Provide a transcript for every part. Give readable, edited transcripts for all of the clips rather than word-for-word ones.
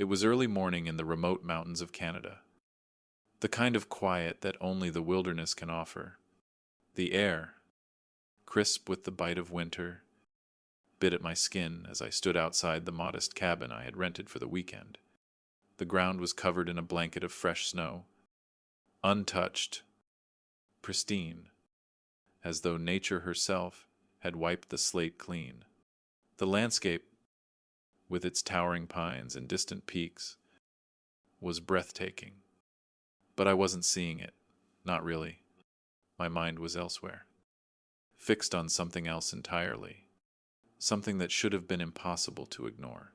It was early morning in the remote mountains of Canada. The kind of quiet that only the wilderness can offer. The air, crisp with the bite of winter, bit at my skin as I stood outside the modest cabin I had rented for the weekend. The ground was covered in a blanket of fresh snow, untouched, pristine, as though nature herself had wiped the slate clean. The landscape, with its towering pines and distant peaks, was breathtaking. But I wasn't seeing it. Not really. My mind was elsewhere, fixed on something else entirely, something that should have been impossible to ignore,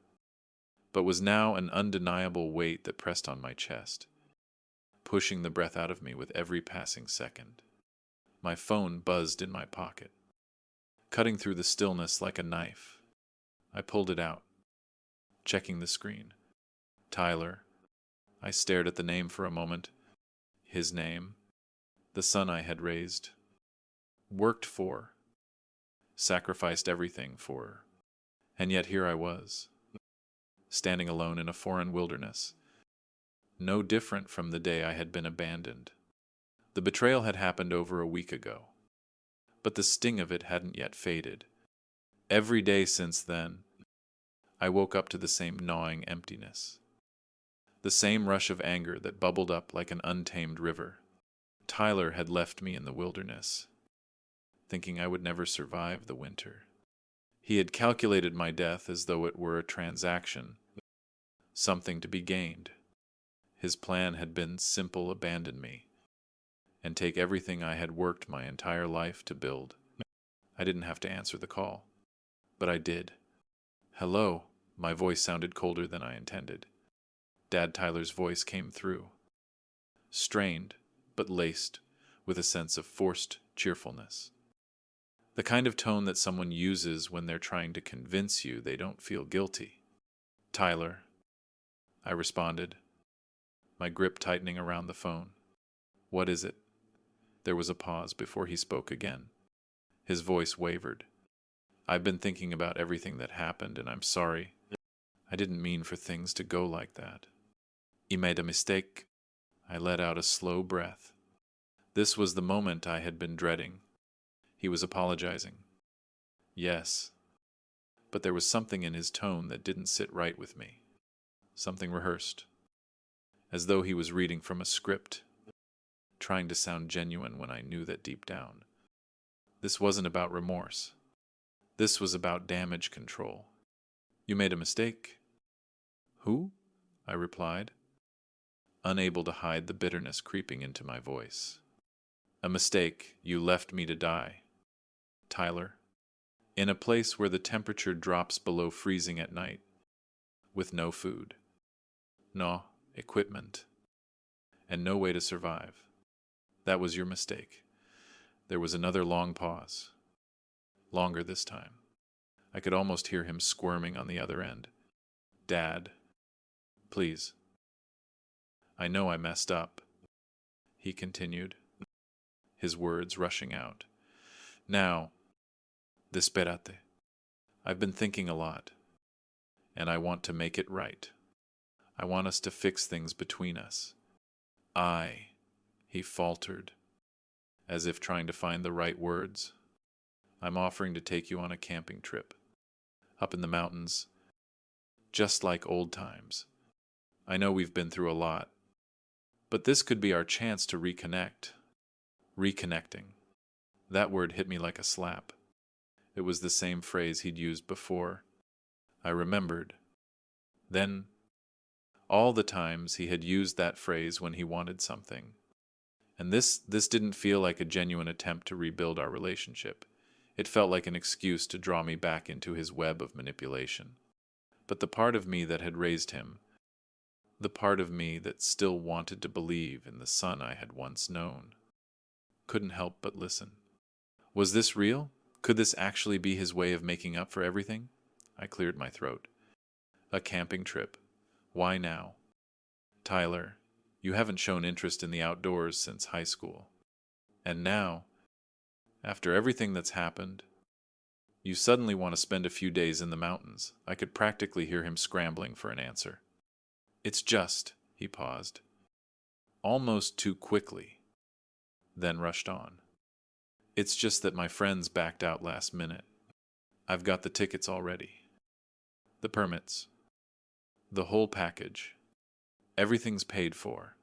but was now an undeniable weight that pressed on my chest, pushing the breath out of me with every passing second. My phone buzzed in my pocket, cutting through the stillness like a knife. I pulled it out, checking the screen. Tyler. I stared at the name for a moment. His name, the son I had raised, worked for, sacrificed everything for, and yet here I was, standing alone in a foreign wilderness, no different from the day I had been abandoned. The betrayal had happened over a week ago, but the sting of it hadn't yet faded. Every day since then, I woke up to the same gnawing emptiness, the same rush of anger that bubbled up like an untamed river. Tyler had left me in the wilderness, thinking I would never survive the winter. He had calculated my death as though it were a transaction, something to be gained. His plan had been simple: abandon me, and take everything I had worked my entire life to build. I didn't have to answer the call, but I did. Hello, my voice sounded colder than I intended. Dad Tyler's voice came through, strained but laced with a sense of forced cheerfulness. The kind of tone that someone uses when they're trying to convince you they don't feel guilty. Tyler, I responded, my grip tightening around the phone. What is it? There was a pause before he spoke again. His voice wavered. I've been thinking about everything that happened, and I'm sorry. I didn't mean for things to go like that. I made a mistake. I let out a slow breath. This was the moment I had been dreading. He was apologizing. Yes, but there was something in his tone that didn't sit right with me. Something rehearsed, as though he was reading from a script, trying to sound genuine when I knew that deep down. This wasn't about remorse. This was about damage control. You made a mistake. Who? I replied, unable to hide the bitterness creeping into my voice. A mistake. You left me to die, Tyler, in a place where the temperature drops below freezing at night, with no food, no equipment, and no way to survive. That was your mistake. There was another long pause. Longer this time. I could almost hear him squirming on the other end. Dad, please. I know I messed up, he continued, his words rushing out. Now, desperate. I've been thinking a lot, and I want to make it right. I want us to fix things between us. He faltered, as if trying to find the right words. I'm offering to take you on a camping trip, up in the mountains, just like old times. I know we've been through a lot, but this could be our chance to reconnect. Reconnecting. That word hit me like a slap. It was the same phrase he'd used before. I remembered. Then, all the times he had used that phrase when he wanted something. And this didn't feel like a genuine attempt to rebuild our relationship. It felt like an excuse to draw me back into his web of manipulation. But the part of me that had raised him, the part of me that still wanted to believe in the son I had once known, couldn't help but listen. Was this real? Could this actually be his way of making up for everything? I cleared my throat. A camping trip. Why now? Tyler, you haven't shown interest in the outdoors since high school. And now, after everything that's happened, you suddenly want to spend a few days in the mountains. I could practically hear him scrambling for an answer. It's just, he paused, almost too quickly, then rushed on. It's just that my friends backed out last minute. I've got the tickets already. The permits. The whole package. Everything's paid for.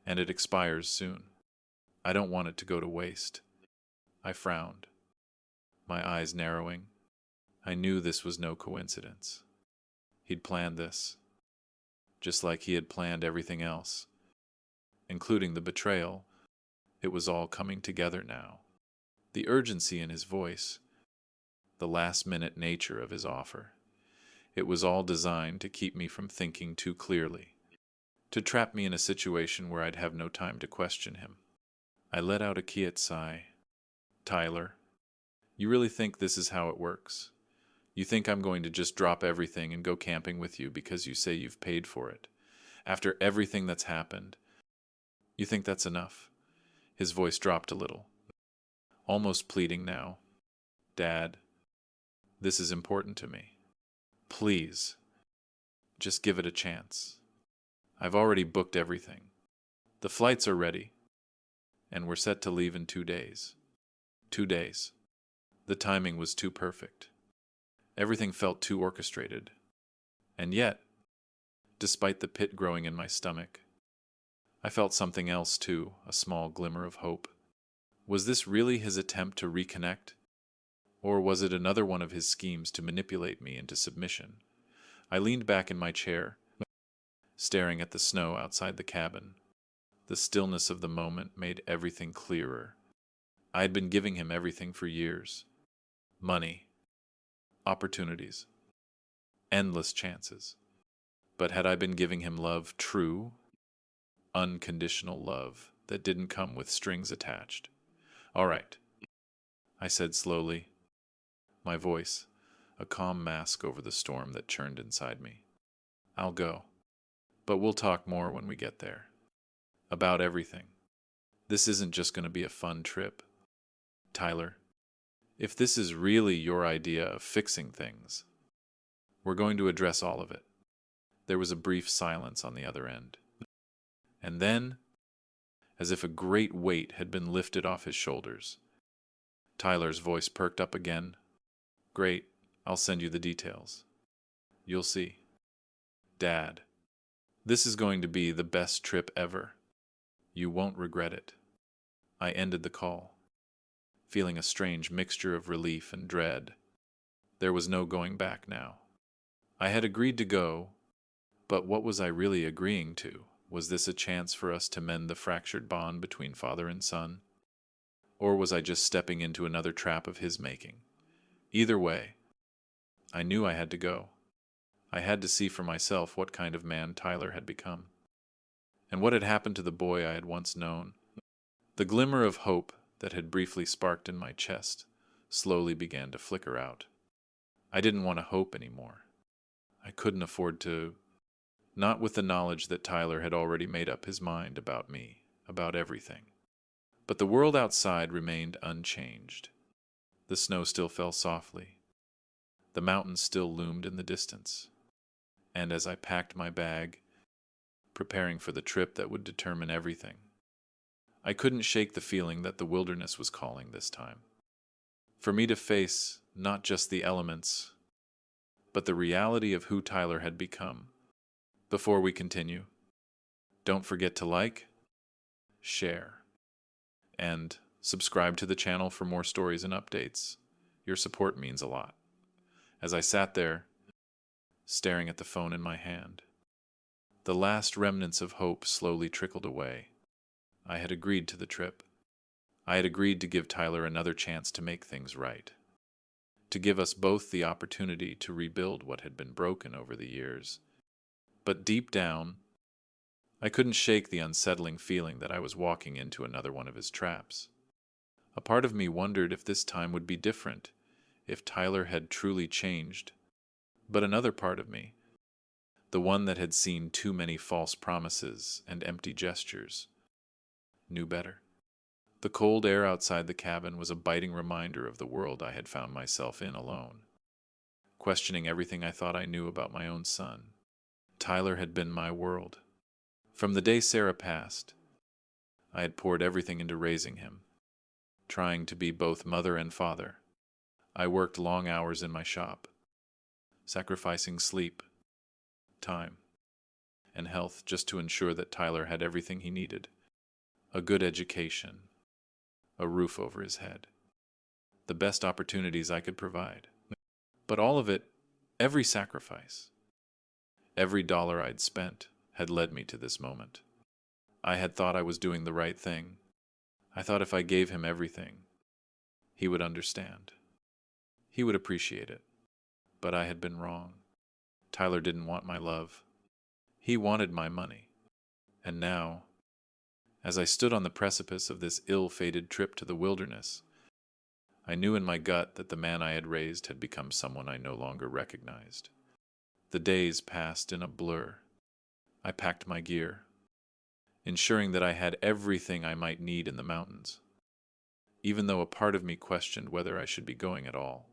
And it expires soon. I don't want it to go to waste. I frowned, my eyes narrowing. I knew this was no coincidence. He'd planned this, just like he had planned everything else, including the betrayal. It was all coming together now. The urgency in his voice, the last-minute nature of his offer. It was all designed to keep me from thinking too clearly, to trap me in a situation where I'd have no time to question him. I let out a quiet sigh. Tyler, you really think this is how it works? You think I'm going to just drop everything and go camping with you because you say you've paid for it? After everything that's happened, you think that's enough? His voice dropped a little, almost pleading now. Dad, this is important to me. Please, just give it a chance. I've already booked everything. The flights are ready, and we're set to leave in 2 days. 2 days. The timing was too perfect. Everything felt too orchestrated. And yet, despite the pit growing in my stomach, I felt something else too, a small glimmer of hope. Was this really his attempt to reconnect? Or was it another one of his schemes to manipulate me into submission? I leaned back in my chair, staring at the snow outside the cabin. The stillness of the moment made everything clearer. I had been giving him everything for years. Money, opportunities, endless chances. But had I been giving him love, true, unconditional love that didn't come with strings attached? All right, I said slowly, my voice a calm mask over the storm that churned inside me. I'll go, but we'll talk more when we get there. About everything. This isn't just going to be a fun trip. Tyler, if this is really your idea of fixing things, we're going to address all of it. There was a brief silence on the other end. And then, as if a great weight had been lifted off his shoulders, Tyler's voice perked up again. Great, I'll send you the details. You'll see. Dad, this is going to be the best trip ever. You won't regret it. I ended the call, feeling a strange mixture of relief and dread. There was no going back now. I had agreed to go, but what was I really agreeing to? Was this a chance for us to mend the fractured bond between father and son? Or was I just stepping into another trap of his making? Either way, I knew I had to go. I had to see for myself what kind of man Tyler had become, and what had happened to the boy I had once known. The glimmer of hope that had briefly sparked in my chest slowly began to flicker out. I didn't want to hope anymore. I couldn't afford to, not with the knowledge that Tyler had already made up his mind about me, about everything. But the world outside remained unchanged. The snow still fell softly. The mountains still loomed in the distance. And as I packed my bag, preparing for the trip that would determine everything, I couldn't shake the feeling that the wilderness was calling this time. For me to face not just the elements, but the reality of who Tyler had become. Before we continue, don't forget to like, share, and subscribe to the channel for more stories and updates. Your support means a lot. As I sat there, staring at the phone in my hand, the last remnants of hope slowly trickled away. I had agreed to the trip. I had agreed to give Tyler another chance to make things right, to give us both the opportunity to rebuild what had been broken over the years. But deep down, I couldn't shake the unsettling feeling that I was walking into another one of his traps. A part of me wondered if this time would be different, if Tyler had truly changed. But another part of me, the one that had seen too many false promises and empty gestures, knew better. The cold air outside the cabin was a biting reminder of the world I had found myself in alone, questioning everything I thought I knew about my own son. Tyler had been my world. From the day Sarah passed, I had poured everything into raising him, trying to be both mother and father. I worked long hours in my shop, sacrificing sleep, time, and health just to ensure that Tyler had everything he needed: a good education, a roof over his head, the best opportunities I could provide. But all of it, every sacrifice, every dollar I'd spent, had led me to this moment. I had thought I was doing the right thing. I thought if I gave him everything, he would understand. He would appreciate it. But I had been wrong. Tyler didn't want my love. He wanted my money. And now, as I stood on the precipice of this ill-fated trip to the wilderness, I knew in my gut that the man I had raised had become someone I no longer recognized. The days passed in a blur. I packed my gear, ensuring that I had everything I might need in the mountains, even though a part of me questioned whether I should be going at all.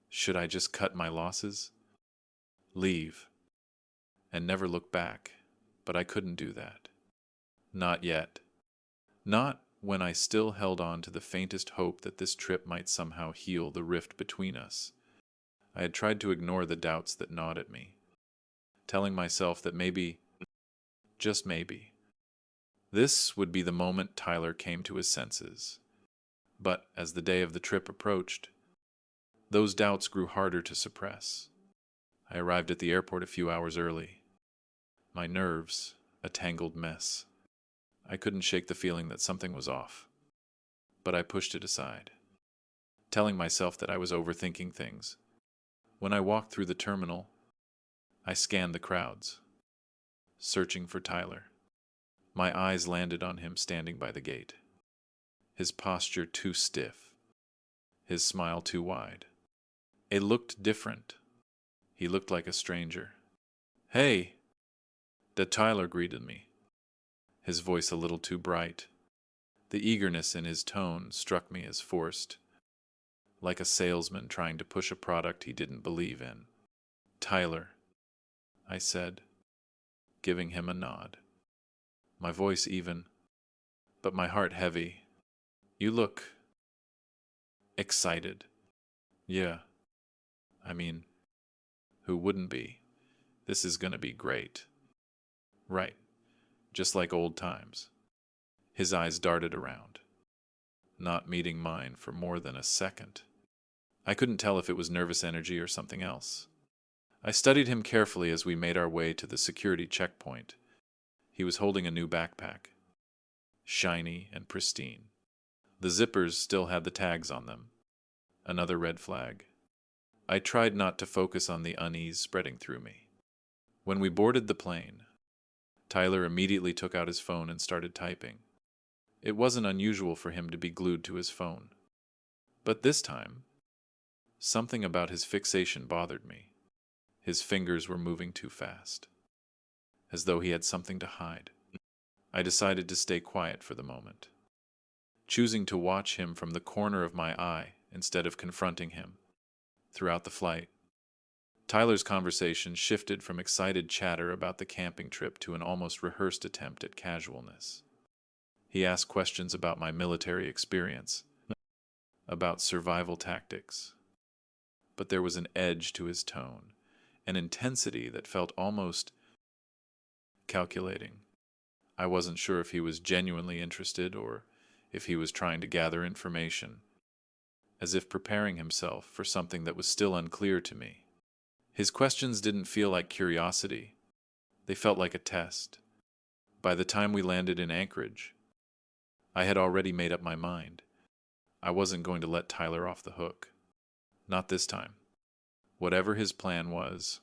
Should I just cut my losses, leave, and never look back? But I couldn't do that. Not yet. Not when I still held on to the faintest hope that this trip might somehow heal the rift between us. I had tried to ignore the doubts that gnawed at me, telling myself that maybe, just maybe, this would be the moment Tyler came to his senses. But as the day of the trip approached, those doubts grew harder to suppress. I arrived at the airport a few hours early, my nerves a tangled mess. I couldn't shake the feeling that something was off, but I pushed it aside, telling myself that I was overthinking things. When I walked through the terminal, I scanned the crowds, searching for Tyler. My eyes landed on him standing by the gate, his posture too stiff, his smile too wide. It looked different. He looked like a stranger. "Hey!" Tyler greeted me, his voice a little too bright. The eagerness in his tone struck me as forced, like a salesman trying to push a product he didn't believe in. "Tyler," I said, giving him a nod, my voice even, but my heart heavy. "You look excited." "Yeah. I mean, who wouldn't be? This is gonna be great." "Right. Just like old times." His eyes darted around, not meeting mine for more than a second. I couldn't tell if it was nervous energy or something else. I studied him carefully as we made our way to the security checkpoint. He was holding a new backpack, shiny and pristine. The zippers still had the tags on them. Another red flag. I tried not to focus on the unease spreading through me. When we boarded the plane, Tyler immediately took out his phone and started typing. It wasn't unusual for him to be glued to his phone. But this time, something about his fixation bothered me. His fingers were moving too fast, as though he had something to hide. I decided to stay quiet for the moment, choosing to watch him from the corner of my eye instead of confronting him. Throughout the flight, Tyler's conversation shifted from excited chatter about the camping trip to an almost rehearsed attempt at casualness. He asked questions about my military experience, about survival tactics, but there was an edge to his tone, an intensity that felt almost calculating. I wasn't sure if he was genuinely interested or if he was trying to gather information, as if preparing himself for something that was still unclear to me. His questions didn't feel like curiosity. They felt like a test. By the time we landed in Anchorage, I had already made up my mind. I wasn't going to let Tyler off the hook. Not this time. Whatever his plan was,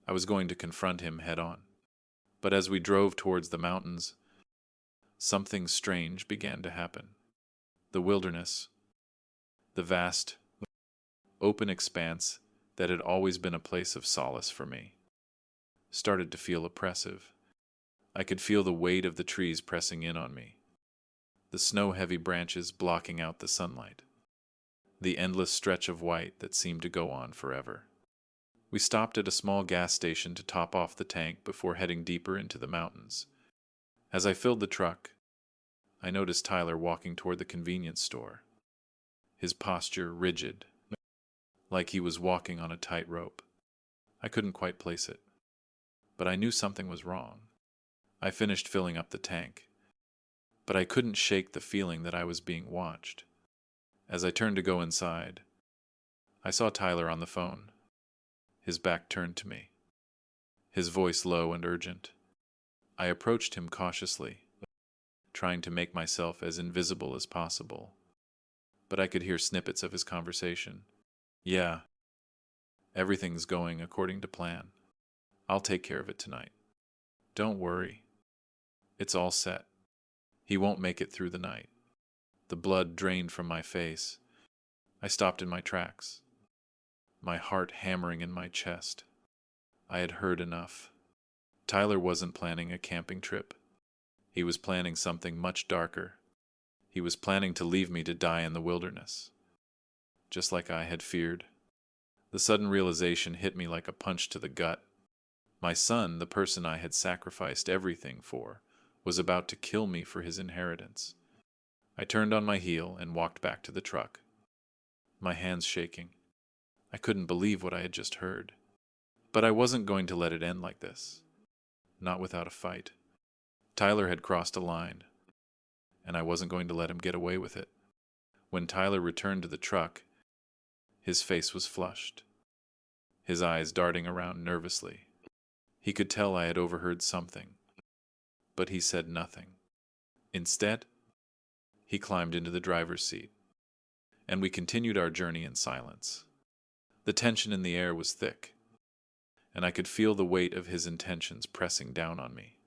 I was going to confront him head on. But as we drove towards the mountains, something strange began to happen. The wilderness, the vast, open expanse that had always been a place of solace for me, started to feel oppressive. I could feel the weight of the trees pressing in on me, the snow-heavy branches blocking out the sunlight, the endless stretch of white that seemed to go on forever. We stopped at a small gas station to top off the tank before heading deeper into the mountains. As I filled the truck, I noticed Tyler walking toward the convenience store, his posture rigid, like he was walking on a tightrope. I couldn't quite place it, but I knew something was wrong. I finished filling up the tank, but I couldn't shake the feeling that I was being watched. As I turned to go inside, I saw Tyler on the phone, his back turned to me, his voice low and urgent. I approached him cautiously, trying to make myself as invisible as possible, but I could hear snippets of his conversation. Yeah, everything's going according to plan. I'll take care of it tonight. Don't worry. It's all set. He won't make it through the night. The blood drained from my face. I stopped in my tracks, my heart hammering in my chest. I had heard enough. Tyler wasn't planning a camping trip. He was planning something much darker. He was planning to leave me to die in the wilderness, just like I had feared. The sudden realization hit me like a punch to the gut. My son, the person I had sacrificed everything for, was about to kill me for his inheritance. I turned on my heel and walked back to the truck, my hands shaking. I couldn't believe what I had just heard. But I wasn't going to let it end like this. Not without a fight. Tyler had crossed a line, and I wasn't going to let him get away with it. When Tyler returned to the truck, his face was flushed, his eyes darting around nervously. He could tell I had overheard something, but he said nothing. Instead, he climbed into the driver's seat, and we continued our journey in silence. The tension in the air was thick, and I could feel the weight of his intentions pressing down on me,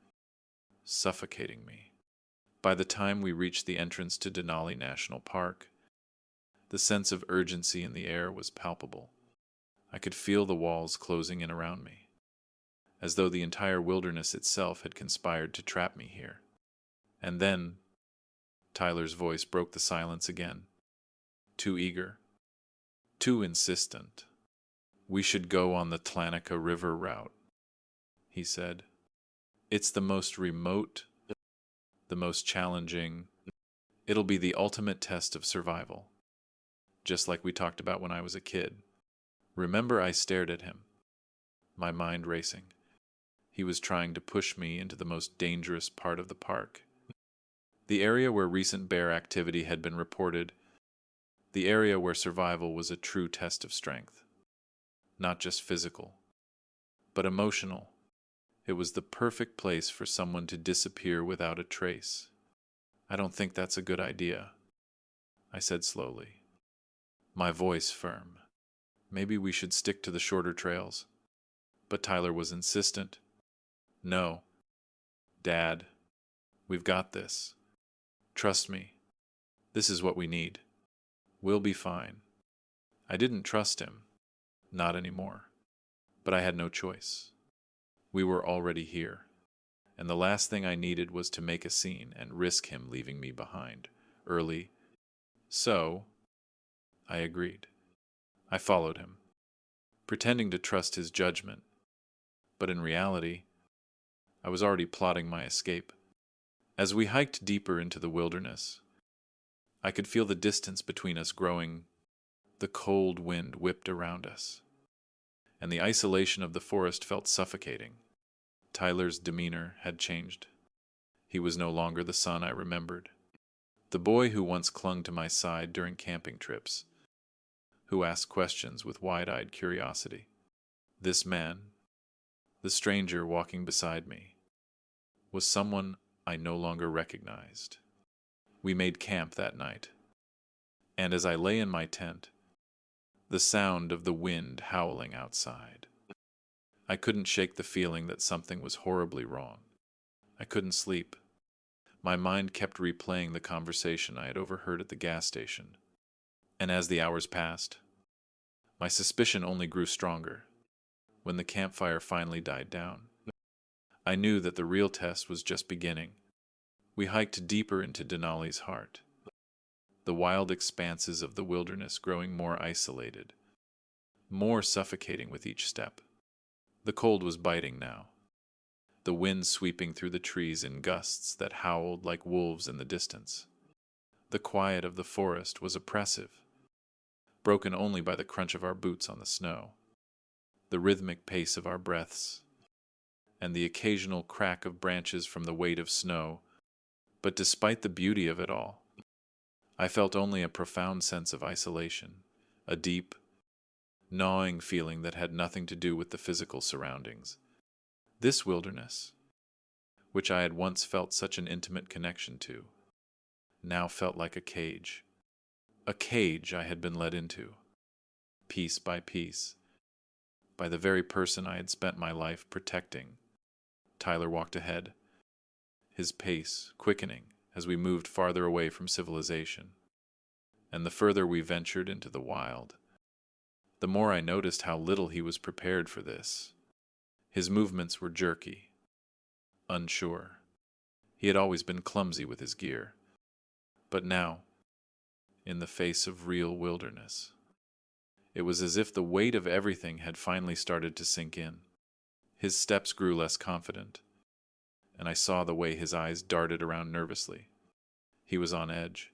suffocating me. By the time we reached the entrance to Denali National Park, the sense of urgency in the air was palpable. I could feel the walls closing in around me, as though the entire wilderness itself had conspired to trap me here. And then, Tyler's voice broke the silence again. Too eager, too insistent. We should go on the Tlanica River route, he said. It's the most remote, the most challenging. It'll be the ultimate test of survival, just like we talked about when I was a kid. Remember, I stared at him, my mind racing. He was trying to push me into the most dangerous part of the park. The area where recent bear activity had been reported, the area where survival was a true test of strength. Not just physical, but emotional. It was the perfect place for someone to disappear without a trace. I don't think that's a good idea, I said slowly, my voice firm. Maybe we should stick to the shorter trails. But Tyler was insistent. No, Dad, we've got this. Trust me, this is what we need. We'll be fine. I didn't trust him, not anymore, but I had no choice. We were already here, and the last thing I needed was to make a scene and risk him leaving me behind early. So, I agreed. I followed him, pretending to trust his judgment, but in reality, I was already plotting my escape. As we hiked deeper into the wilderness, I could feel the distance between us growing. The cold wind whipped around us, and the isolation of the forest felt suffocating. Tyler's demeanor had changed. He was no longer the son I remembered, the boy who once clung to my side during camping trips, who asked questions with wide-eyed curiosity. This man, the stranger walking beside me, was someone I no longer recognized. We made camp that night, and as I lay in my tent, the sound of the wind howling outside, I couldn't shake the feeling that something was horribly wrong. I couldn't sleep. My mind kept replaying the conversation I had overheard at the gas station. And as the hours passed, my suspicion only grew stronger. When the campfire finally died down, I knew that the real test was just beginning. We hiked deeper into Denali's heart, the wild expanses of the wilderness growing more isolated, more suffocating with each step. The cold was biting now, the wind sweeping through the trees in gusts that howled like wolves in the distance. The quiet of the forest was oppressive, broken only by the crunch of our boots on the snow, the rhythmic pace of our breaths, and the occasional crack of branches from the weight of snow. But despite the beauty of it all, I felt only a profound sense of isolation, a deep, gnawing feeling that had nothing to do with the physical surroundings. This wilderness, which I had once felt such an intimate connection to, now felt like a cage I had been led into, piece by piece, by the very person I had spent my life protecting. Tyler walked ahead, his pace quickening as we moved farther away from civilization. And the further we ventured into the wild, the more I noticed how little he was prepared for this. His movements were jerky, unsure. He had always been clumsy with his gear. But now, in the face of real wilderness, it was as if the weight of everything had finally started to sink in. His steps grew less confident, and I saw the way his eyes darted around nervously. He was on edge,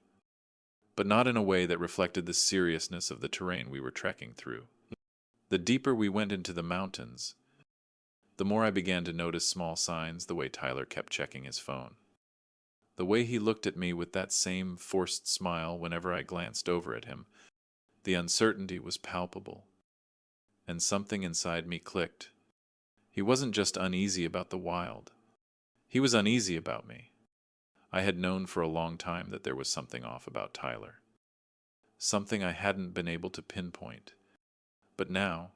but not in a way that reflected the seriousness of the terrain we were trekking through. The deeper we went into the mountains, the more I began to notice small signs, the way Tyler kept checking his phone, the way he looked at me with that same forced smile whenever I glanced over at him. The uncertainty was palpable, and something inside me clicked. He wasn't just uneasy about the wild. He was uneasy about me. I had known for a long time that there was something off about Tyler, something I hadn't been able to pinpoint. But now,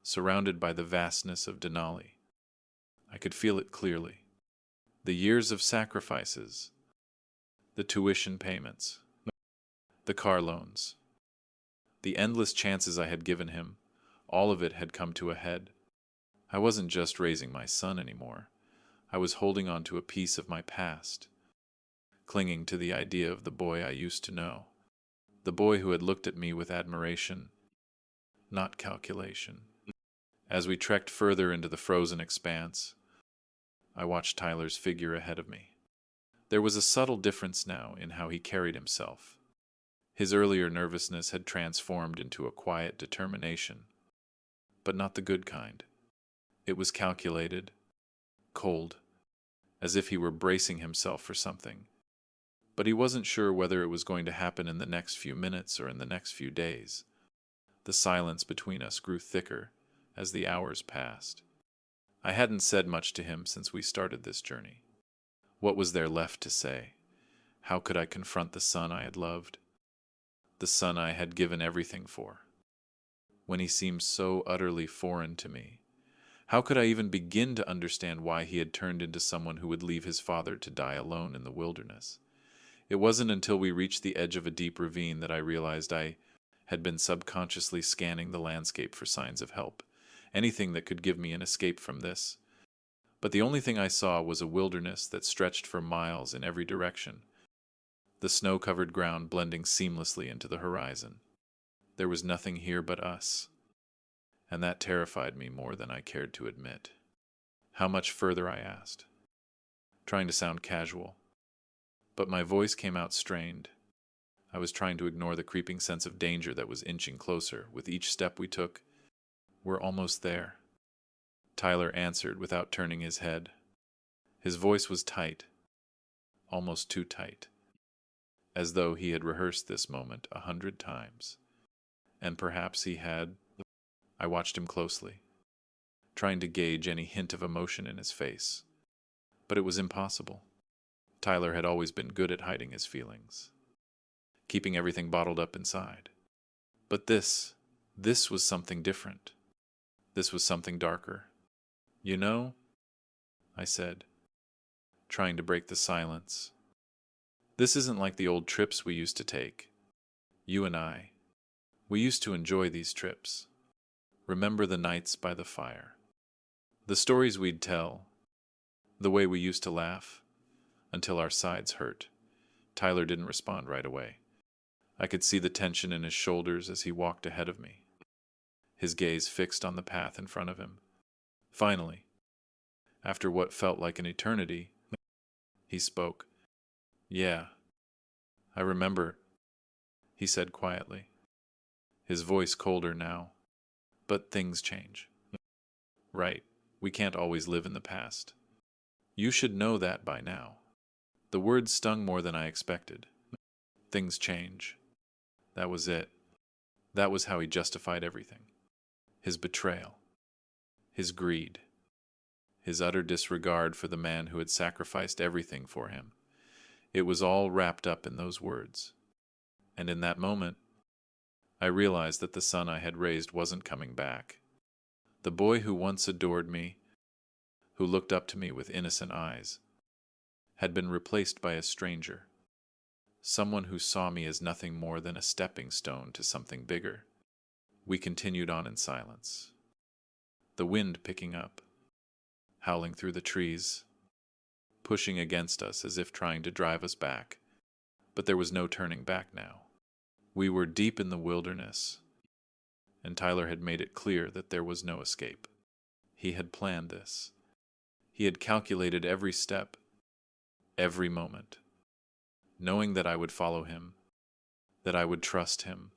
surrounded by the vastness of Denali, I could feel it clearly. The years of sacrifices, the tuition payments, the car loans, the endless chances I had given him, all of it had come to a head. I wasn't just raising my son anymore. I was holding on to a piece of my past, clinging to the idea of the boy I used to know, the boy who had looked at me with admiration, not calculation. As we trekked further into the frozen expanse, I watched Tyler's figure ahead of me. There was a subtle difference now in how he carried himself. His earlier nervousness had transformed into a quiet determination, but not the good kind. It was calculated, cold, as if he were bracing himself for something. But he wasn't sure whether it was going to happen in the next few minutes or in the next few days. The silence between us grew thicker as the hours passed. I hadn't said much to him since we started this journey. What was there left to say? How could I confront the son I had loved? The son I had given everything for? When he seemed so utterly foreign to me, how could I even begin to understand why he had turned into someone who would leave his father to die alone in the wilderness? It wasn't until we reached the edge of a deep ravine that I realized I had been subconsciously scanning the landscape for signs of help, anything that could give me an escape from this. But the only thing I saw was a wilderness that stretched for miles in every direction, the snow-covered ground blending seamlessly into the horizon. There was nothing here but us, and that terrified me more than I cared to admit. How much further, I asked, trying to sound casual. But my voice came out strained. I was trying to ignore the creeping sense of danger that was inching closer with each step we took. We're almost there, Tyler answered without turning his head. His voice was tight, almost too tight, as though he had rehearsed this moment 100 times. And perhaps he had. I watched him closely, trying to gauge any hint of emotion in his face. But it was impossible. Tyler had always been good at hiding his feelings, keeping everything bottled up inside. But this was something different. This was something darker. You know, I said, trying to break the silence. This isn't like the old trips we used to take. You and I. We used to enjoy these trips. Remember the nights by the fire. The stories we'd tell. The way we used to laugh. Until our sides hurt. Tyler didn't respond right away. I could see the tension in his shoulders as he walked ahead of me. his gaze fixed on the path in front of him. Finally, after what felt like an eternity, he spoke. "Yeah, I remember," he said quietly, his voice colder now. "But things change. Right, we can't always live in the past. You should know that by now." The words stung more than I expected. Things change. That was it. That was how he justified everything. His betrayal, his greed, his utter disregard for the man who had sacrificed everything for him. It was all wrapped up in those words. And in that moment, I realized that the son I had raised wasn't coming back. The boy who once adored me, who looked up to me with innocent eyes, had been replaced by a stranger, someone who saw me as nothing more than a stepping stone to something bigger. We continued on in silence, the wind picking up, howling through the trees, pushing against us as if trying to drive us back. But there was no turning back now. We were deep in the wilderness, and Tyler had made it clear that there was no escape. He had planned this. He had calculated every step, every moment, knowing that I would follow him, that I would trust him,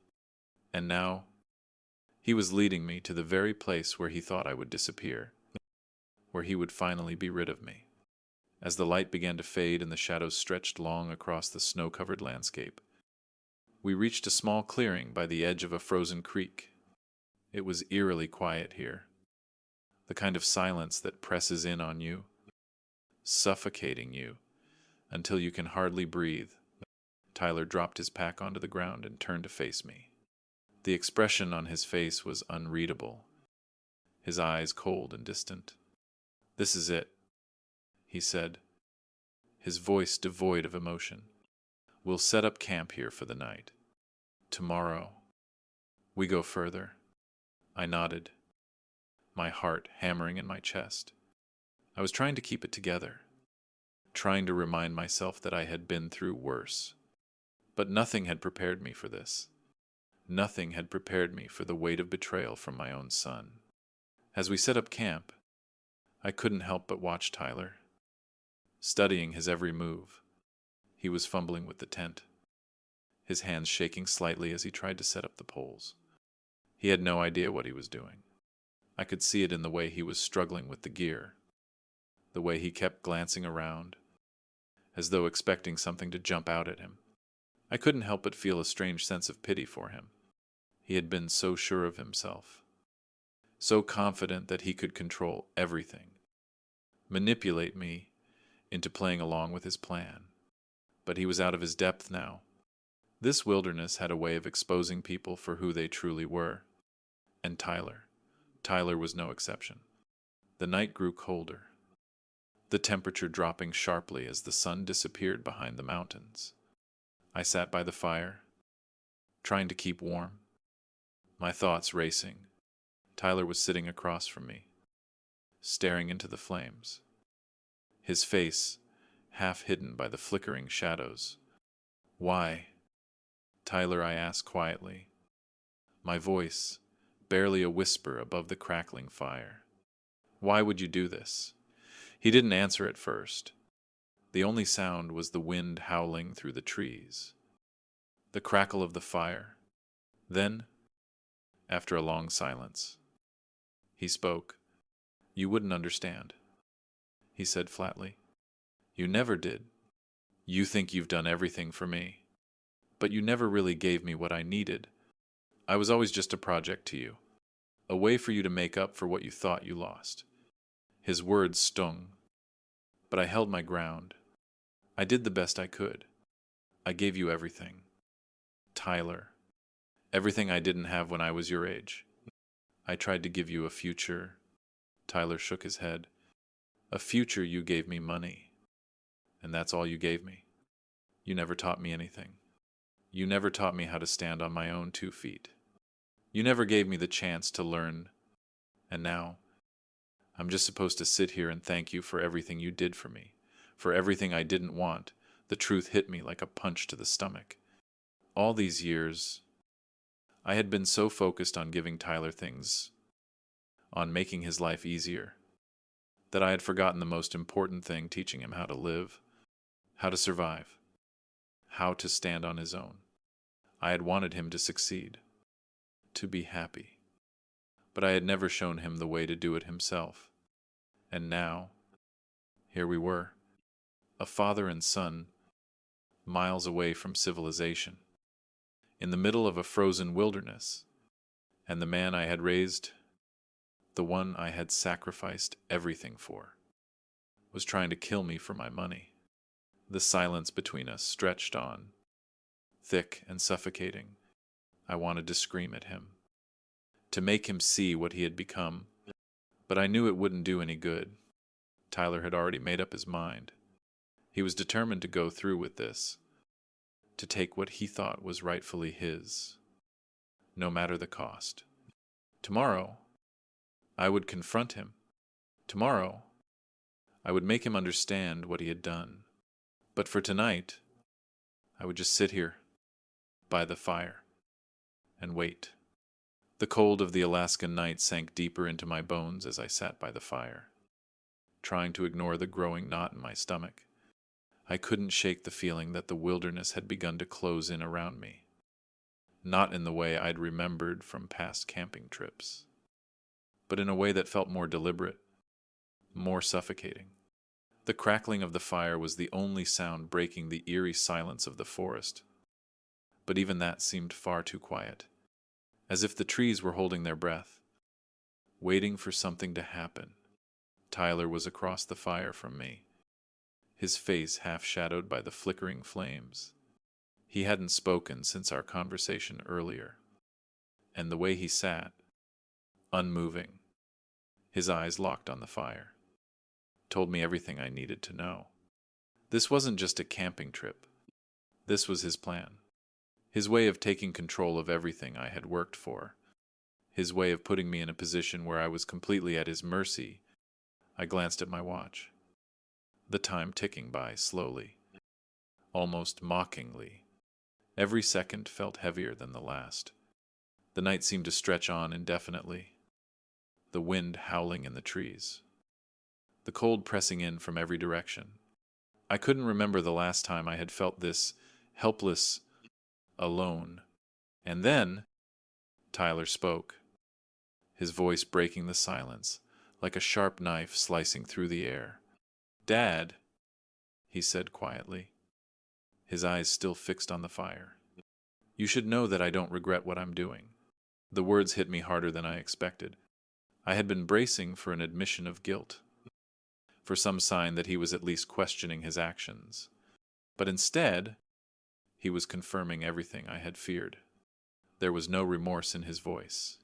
and now he was leading me to the very place where he thought I would disappear, where he would finally be rid of me. As the light began to fade and the shadows stretched long across the snow-covered landscape, we reached a small clearing by the edge of a frozen creek. It was eerily quiet here, the kind of silence that presses in on you, suffocating you until you can hardly breathe. Tyler dropped his pack onto the ground and turned to face me. The expression on his face was unreadable, his eyes cold and distant. "This is it," he said, his voice devoid of emotion. "We'll set up camp here for the night. Tomorrow, we go further." I nodded, my heart hammering in my chest. I was trying to keep it together, trying to remind myself that I had been through worse. But nothing had prepared me for this. Nothing had prepared me for the weight of betrayal from my own son. As we set up camp, I couldn't help but watch Tyler, studying his every move. He was fumbling with the tent, his hands shaking slightly as he tried to set up the poles. He had no idea what he was doing. I could see it in the way he was struggling with the gear, the way he kept glancing around, as though expecting something to jump out at him. I couldn't help but feel a strange sense of pity for him. He had been so sure of himself, so confident that he could control everything, manipulate me into playing along with his plan. But he was out of his depth now. This wilderness had a way of exposing people for who they truly were. And Tyler was no exception. The night grew colder, the temperature dropping sharply as the sun disappeared behind the mountains. I sat by the fire, trying to keep warm, my thoughts racing. Tyler was sitting across from me, staring into the flames, his face half hidden by the flickering shadows. "Why?" Tyler, I asked quietly, my voice barely a whisper above the crackling fire. "Why would you do this?" He didn't answer at first. The only sound was the wind howling through the trees, the crackle of the fire. Then, after a long silence, he spoke. "You wouldn't understand," he said flatly. "You never did. You think you've done everything for me, but you never really gave me what I needed. I was always just a project to you, a way for you to make up for what you thought you lost." His words stung, but I held my ground. I did the best I could. I gave you everything, Tyler, everything I didn't have when I was your age. I tried to give you a future. Tyler shook his head. "A future. You gave me money, and that's all you gave me. You never taught me anything. You never taught me how to stand on my own 2 feet. You never gave me the chance to learn, and now I'm just supposed to sit here and thank you for everything you did for me, for everything I didn't want." The truth hit me like a punch to the stomach. All these years, I had been so focused on giving Tyler things, on making his life easier, that I had forgotten the most important thing, teaching him how to live, how to survive, how to stand on his own. I had wanted him to succeed, to be happy, but I had never shown him the way to do it himself. And now, here we were, a father and son, miles away from civilization, in the middle of a frozen wilderness, and the man I had raised, the one I had sacrificed everything for, was trying to kill me for my money. The silence between us stretched on, thick and suffocating. I wanted to scream at him, to make him see what he had become, but I knew it wouldn't do any good. Tyler had already made up his mind. He was determined to go through with this, to take what he thought was rightfully his, no matter the cost. Tomorrow, I would confront him. Tomorrow, I would make him understand what he had done. But for tonight, I would just sit here, by the fire, and wait. The cold of the Alaskan night sank deeper into my bones as I sat by the fire, trying to ignore the growing knot in my stomach. I couldn't shake the feeling that the wilderness had begun to close in around me, not in the way I'd remembered from past camping trips, but in a way that felt more deliberate, more suffocating. The crackling of the fire was the only sound breaking the eerie silence of the forest, but even that seemed far too quiet, as if the trees were holding their breath, waiting for something to happen. Tyler was across the fire from me, his face half shadowed by the flickering flames. He hadn't spoken since our conversation earlier, and the way he sat, unmoving, his eyes locked on the fire, told me everything I needed to know. This wasn't just a camping trip. This was his plan. His way of taking control of everything I had worked for. His way of putting me in a position where I was completely at his mercy. I glanced at my watch, the time ticking by slowly, almost mockingly. Every second felt heavier than the last. The night seemed to stretch on indefinitely, the wind howling in the trees, the cold pressing in from every direction. I couldn't remember the last time I had felt this helpless, alone. And then Tyler spoke, his voice breaking the silence, like a sharp knife slicing through the air. "Dad," he said quietly, his eyes still fixed on the fire. "You should know that I don't regret what I'm doing." The words hit me harder than I expected. I had been bracing for an admission of guilt, for some sign that he was at least questioning his actions. But instead, he was confirming everything I had feared. There was no remorse in his voice,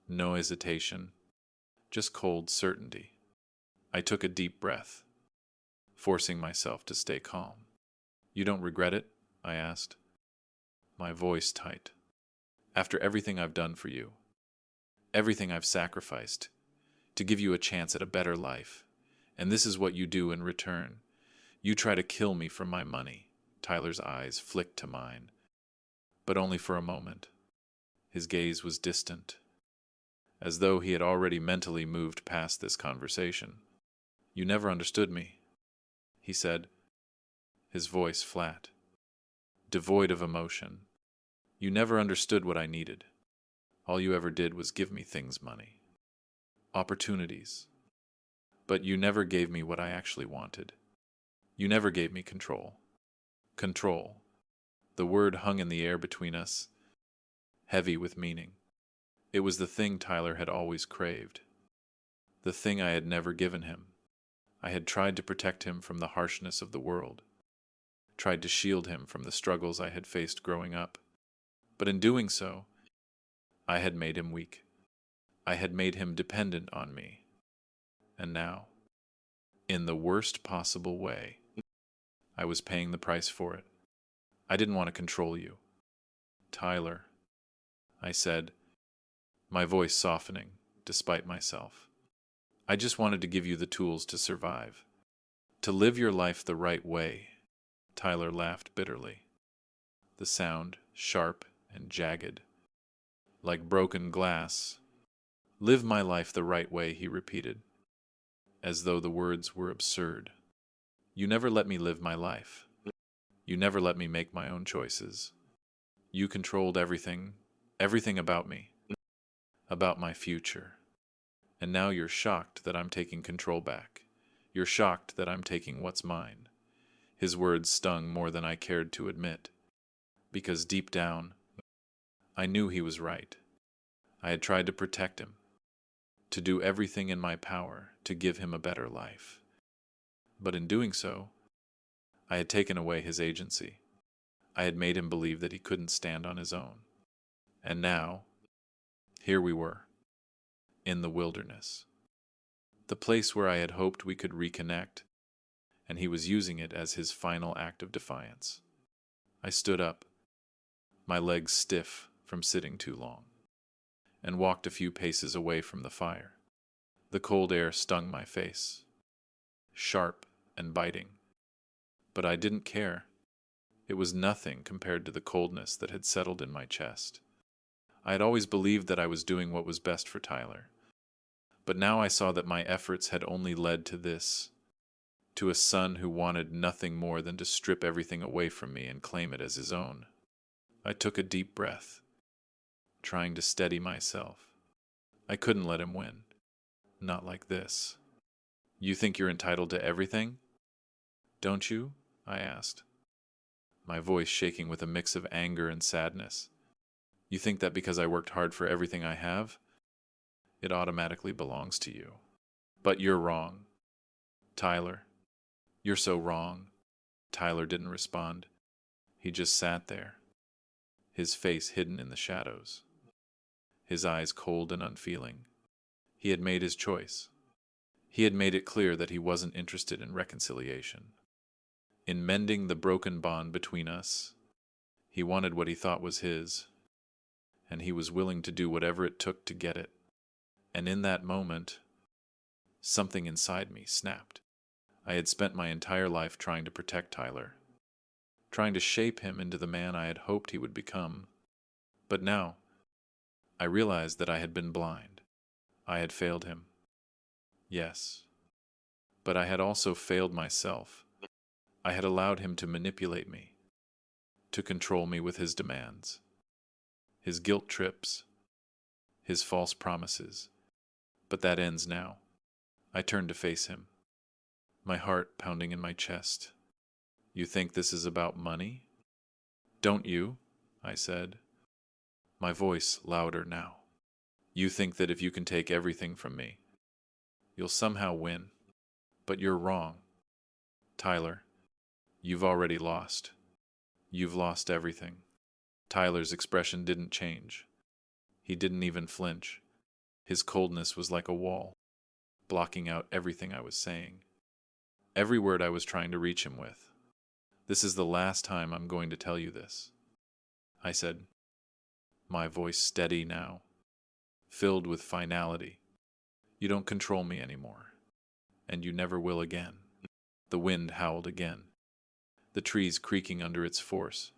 no hesitation, just cold certainty. I took a deep breath, forcing myself to stay calm. "You don't regret it?" I asked, my voice tight. "After everything I've done for you, everything I've sacrificed, to give you a chance at a better life, and this is what you do in return. You try to kill me for my money." Tyler's eyes flicked to mine, but only for a moment. His gaze was distant, as though he had already mentally moved past this conversation. "You never understood me," he said, his voice flat, devoid of emotion. "You never understood what I needed. All you ever did was give me things, money, opportunities. But you never gave me what I actually wanted. You never gave me control." Control. The word hung in the air between us, heavy with meaning. It was the thing Tyler had always craved, the thing I had never given him. I had tried to protect him from the harshness of the world, tried to shield him from the struggles I had faced growing up. But in doing so, I had made him weak. I had made him dependent on me. And now, in the worst possible way, I was paying the price for it. I didn't want to control you. "Tyler," I said, my voice softening despite myself. "I just wanted to give you the tools to survive, to live your life the right way." Tyler laughed bitterly, the sound sharp and jagged, like broken glass. Live my life the right way, he repeated, as though the words were absurd. You never let me live my life. You never let me make my own choices. You controlled everything, everything about me, about my future. And now you're shocked that I'm taking control back. You're shocked that I'm taking what's mine. His words stung more than I cared to admit, because deep down, I knew he was right. I had tried to protect him, to do everything in my power to give him a better life. But in doing so, I had taken away his agency. I had made him believe that he couldn't stand on his own. And now, here we were, in the wilderness. The place where I had hoped we could reconnect, and he was using it as his final act of defiance. I stood up, my legs stiff from sitting too long, and walked a few paces away from the fire. The cold air stung my face, sharp and biting. But I didn't care. It was nothing compared to the coldness that had settled in my chest. I had always believed that I was doing what was best for Tyler. But now I saw that my efforts had only led to this, to a son who wanted nothing more than to strip everything away from me and claim it as his own. I took a deep breath, trying to steady myself. I couldn't let him win. Not like this. You think you're entitled to everything? Don't you? I asked, my voice shaking with a mix of anger and sadness. You think that because I worked hard for everything I have, it automatically belongs to you. But you're wrong. Tyler, you're so wrong. Tyler didn't respond. He just sat there, his face hidden in the shadows, his eyes cold and unfeeling. He had made his choice. He had made it clear that he wasn't interested in reconciliation, in mending the broken bond between us. He wanted what he thought was his, and he was willing to do whatever it took to get it. And in that moment, something inside me snapped. I had spent my entire life trying to protect Tyler, trying to shape him into the man I had hoped he would become. But now, I realized that I had been blind. I had failed him. Yes. But I had also failed myself. I had allowed him to manipulate me, to control me with his demands, his guilt trips, his false promises. But that ends now. I turned to face him, my heart pounding in my chest. You think this is about money? Don't you? I said, my voice louder now. You think that if you can take everything from me, you'll somehow win. But you're wrong. Tyler, you've already lost. You've lost everything. Tyler's expression didn't change. He didn't even flinch. His coldness was like a wall, blocking out everything I was saying, every word I was trying to reach him with. This is the last time I'm going to tell you this, I said, my voice steady now, filled with finality. You don't control me anymore, and you never will again. The wind howled again, the trees creaking under its force.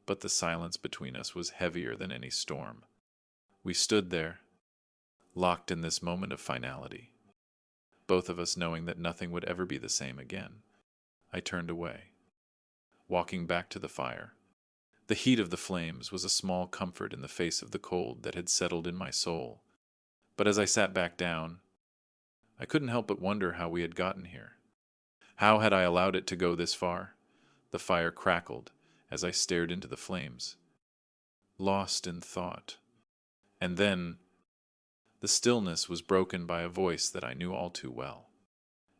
But the silence between us was heavier than any storm. We stood there, locked in this moment of finality, both of us knowing that nothing would ever be the same again. I turned away, walking back to the fire. The heat of the flames was a small comfort in the face of the cold that had settled in my soul. But as I sat back down, I couldn't help but wonder how we had gotten here. How had I allowed it to go this far? The fire crackled as I stared into the flames, lost in thought. And then the stillness was broken by a voice that I knew all too well.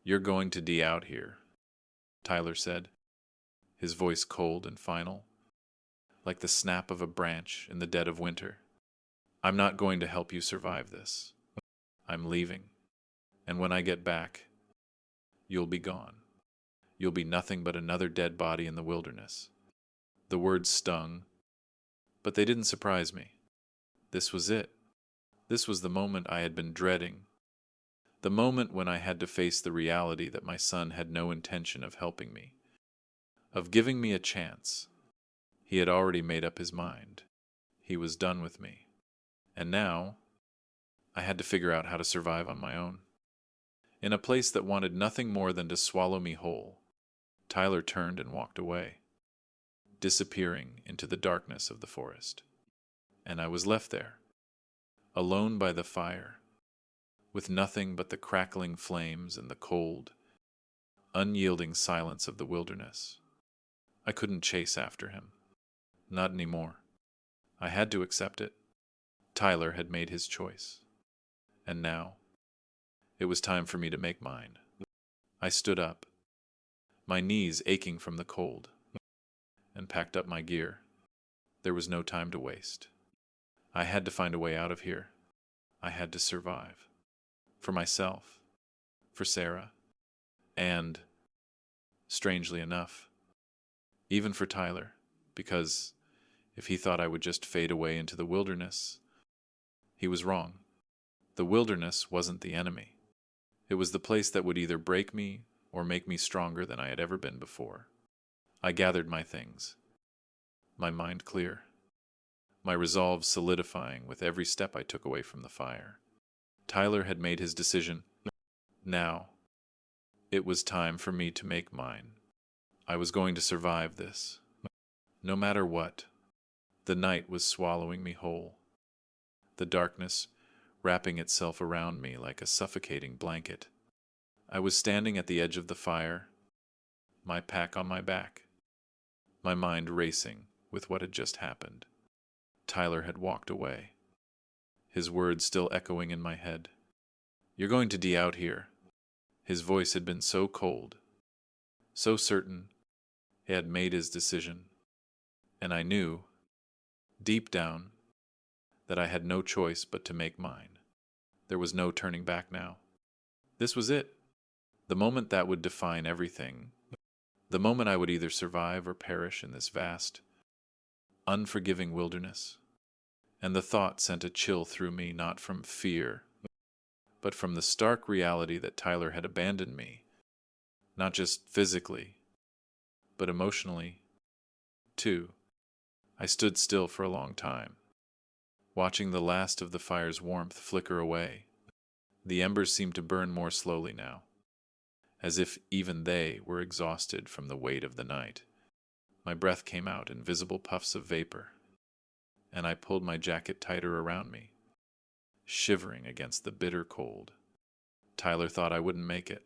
You're going to die out here, Tyler said, his voice cold and final, like the snap of a branch in the dead of winter. I'm not going to help you survive this. I'm leaving, and when I get back, you'll be gone. You'll be nothing but another dead body in the wilderness. The words stung, but they didn't surprise me. This was it. This was the moment I had been dreading. The moment when I had to face the reality that my son had no intention of helping me, of giving me a chance. He had already made up his mind. He was done with me. And now, I had to figure out how to survive on my own. In a place that wanted nothing more than to swallow me whole, Tyler turned and walked away, disappearing into the darkness of the forest. And I was left there, alone by the fire, with nothing but the crackling flames and the cold, unyielding silence of the wilderness. I couldn't chase after him. Not anymore. I had to accept it. Tyler had made his choice. And now, it was time for me to make mine. I stood up, my knees aching from the cold, and packed up my gear. There was no time to waste. I had to find a way out of here. I had to survive. For myself, for Sarah, and, strangely enough, even for Tyler, because if he thought I would just fade away into the wilderness, he was wrong. The wilderness wasn't the enemy. It was the place that would either break me or make me stronger than I had ever been before. I gathered my things, my mind clear, my resolve solidifying with every step I took away from the fire. Tyler had made his decision. Now, it was time for me to make mine. I was going to survive this. No matter what, the night was swallowing me whole. The darkness wrapping itself around me like a suffocating blanket. I was standing at the edge of the fire, my pack on my back, my mind racing with what had just happened. Tyler had walked away, his words still echoing in my head. "You're going to die out here." His voice had been so cold, so certain he had made his decision, and I knew, deep down, that I had no choice but to make mine. There was no turning back now. This was it, the moment that would define everything, the moment I would either survive or perish in this vast, unforgiving wilderness. And the thought sent a chill through me, not from fear, but from the stark reality that Tyler had abandoned me, not just physically, but emotionally, too. I stood still for a long time, watching the last of the fire's warmth flicker away. The embers seemed to burn more slowly now, as if even they were exhausted from the weight of the night. My breath came out in visible puffs of vapor, and I pulled my jacket tighter around me, shivering against the bitter cold. Tyler thought I wouldn't make it.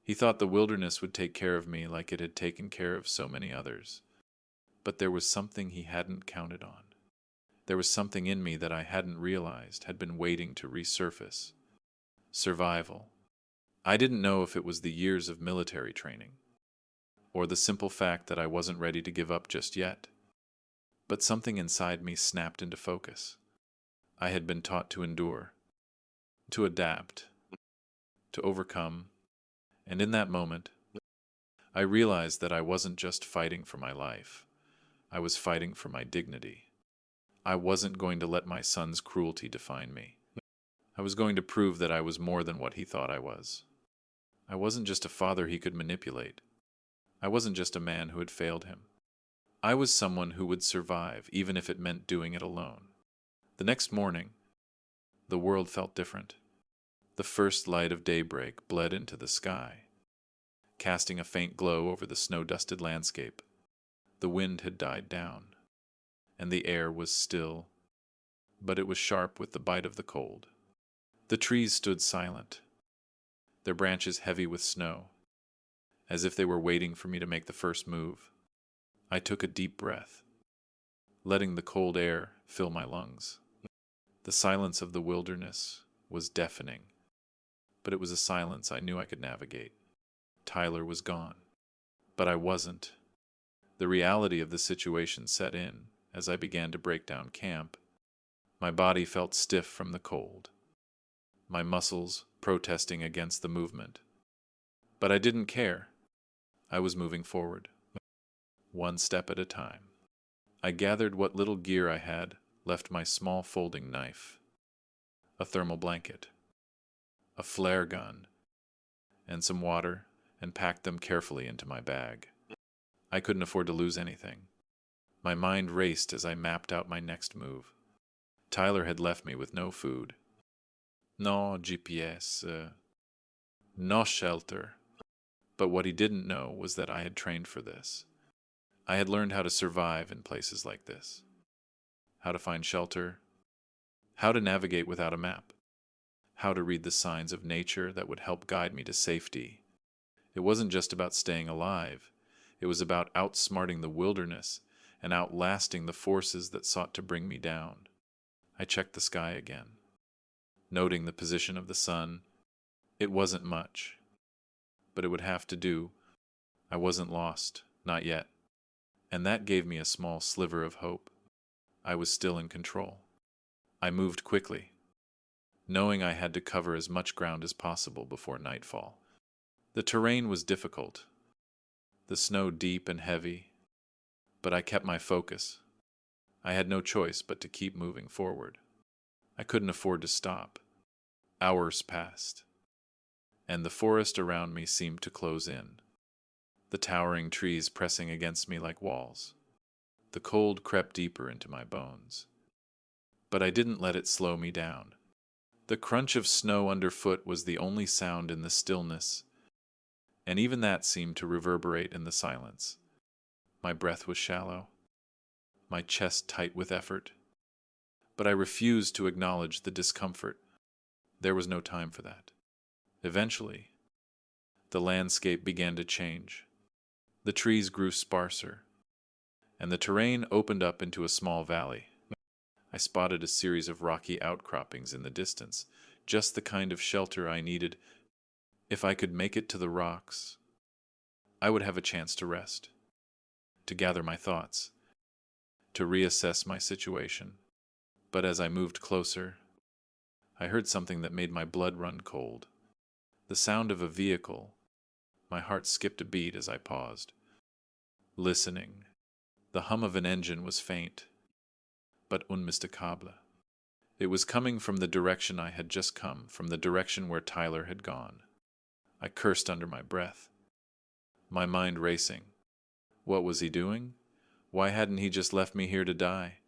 He thought the wilderness would take care of me like it had taken care of so many others. But there was something he hadn't counted on. There was something in me that I hadn't realized had been waiting to resurface. Survival. I didn't know if it was the years of military training, or the simple fact that I wasn't ready to give up just yet. But something inside me snapped into focus. I had been taught to endure, to adapt, to overcome, and in that moment, I realized that I wasn't just fighting for my life. I was fighting for my dignity. I wasn't going to let my son's cruelty define me. I was going to prove that I was more than what he thought I was. I wasn't just a father he could manipulate. I wasn't just a man who had failed him. I was someone who would survive, even if it meant doing it alone. The next morning, the world felt different. The first light of daybreak bled into the sky, casting a faint glow over the snow-dusted landscape. The wind had died down, and the air was still, but it was sharp with the bite of the cold. The trees stood silent, their branches heavy with snow, as if they were waiting for me to make the first move. I took a deep breath, letting the cold air fill my lungs. The silence of the wilderness was deafening, but it was a silence I knew I could navigate. Tyler was gone, but I wasn't. The reality of the situation set in as I began to break down camp. My body felt stiff from the cold, my muscles protesting against the movement. But I didn't care. I was moving forward, one step at a time. I gathered what little gear I had, left my small folding knife, a thermal blanket, a flare gun, and some water, and packed them carefully into my bag. I couldn't afford to lose anything. My mind raced as I mapped out my next move. Tyler had left me with no food. No GPS, no shelter. But what he didn't know was that I had trained for this. I had learned how to survive in places like this, how to find shelter, how to navigate without a map, how to read the signs of nature that would help guide me to safety. It wasn't just about staying alive. It was about outsmarting the wilderness and outlasting the forces that sought to bring me down. I checked the sky again, noting the position of the sun. It wasn't much, but it would have to do. I wasn't lost, not yet. And that gave me a small sliver of hope. I was still in control. I moved quickly, knowing I had to cover as much ground as possible before nightfall. The terrain was difficult, the snow deep and heavy, but I kept my focus. I had no choice but to keep moving forward. I couldn't afford to stop. Hours passed, and the forest around me seemed to close in, the towering trees pressing against me like walls. The cold crept deeper into my bones. But I didn't let it slow me down. The crunch of snow underfoot was the only sound in the stillness, and even that seemed to reverberate in the silence. My breath was shallow, my chest tight with effort, but I refused to acknowledge the discomfort. There was no time for that. Eventually, the landscape began to change. The trees grew sparser, and the terrain opened up into a small valley. I spotted a series of rocky outcroppings in the distance, just the kind of shelter I needed. If I could make it to the rocks, I would have a chance to rest, to gather my thoughts, to reassess my situation. But as I moved closer, I heard something that made my blood run cold. The sound of a vehicle. My heart skipped a beat as I paused. Listening, the hum of an engine was faint, but unmistakable. It was coming from the direction I had just come, from the direction where Tyler had gone. I cursed under my breath, my mind racing. What was he doing? Why hadn't he just left me here to die?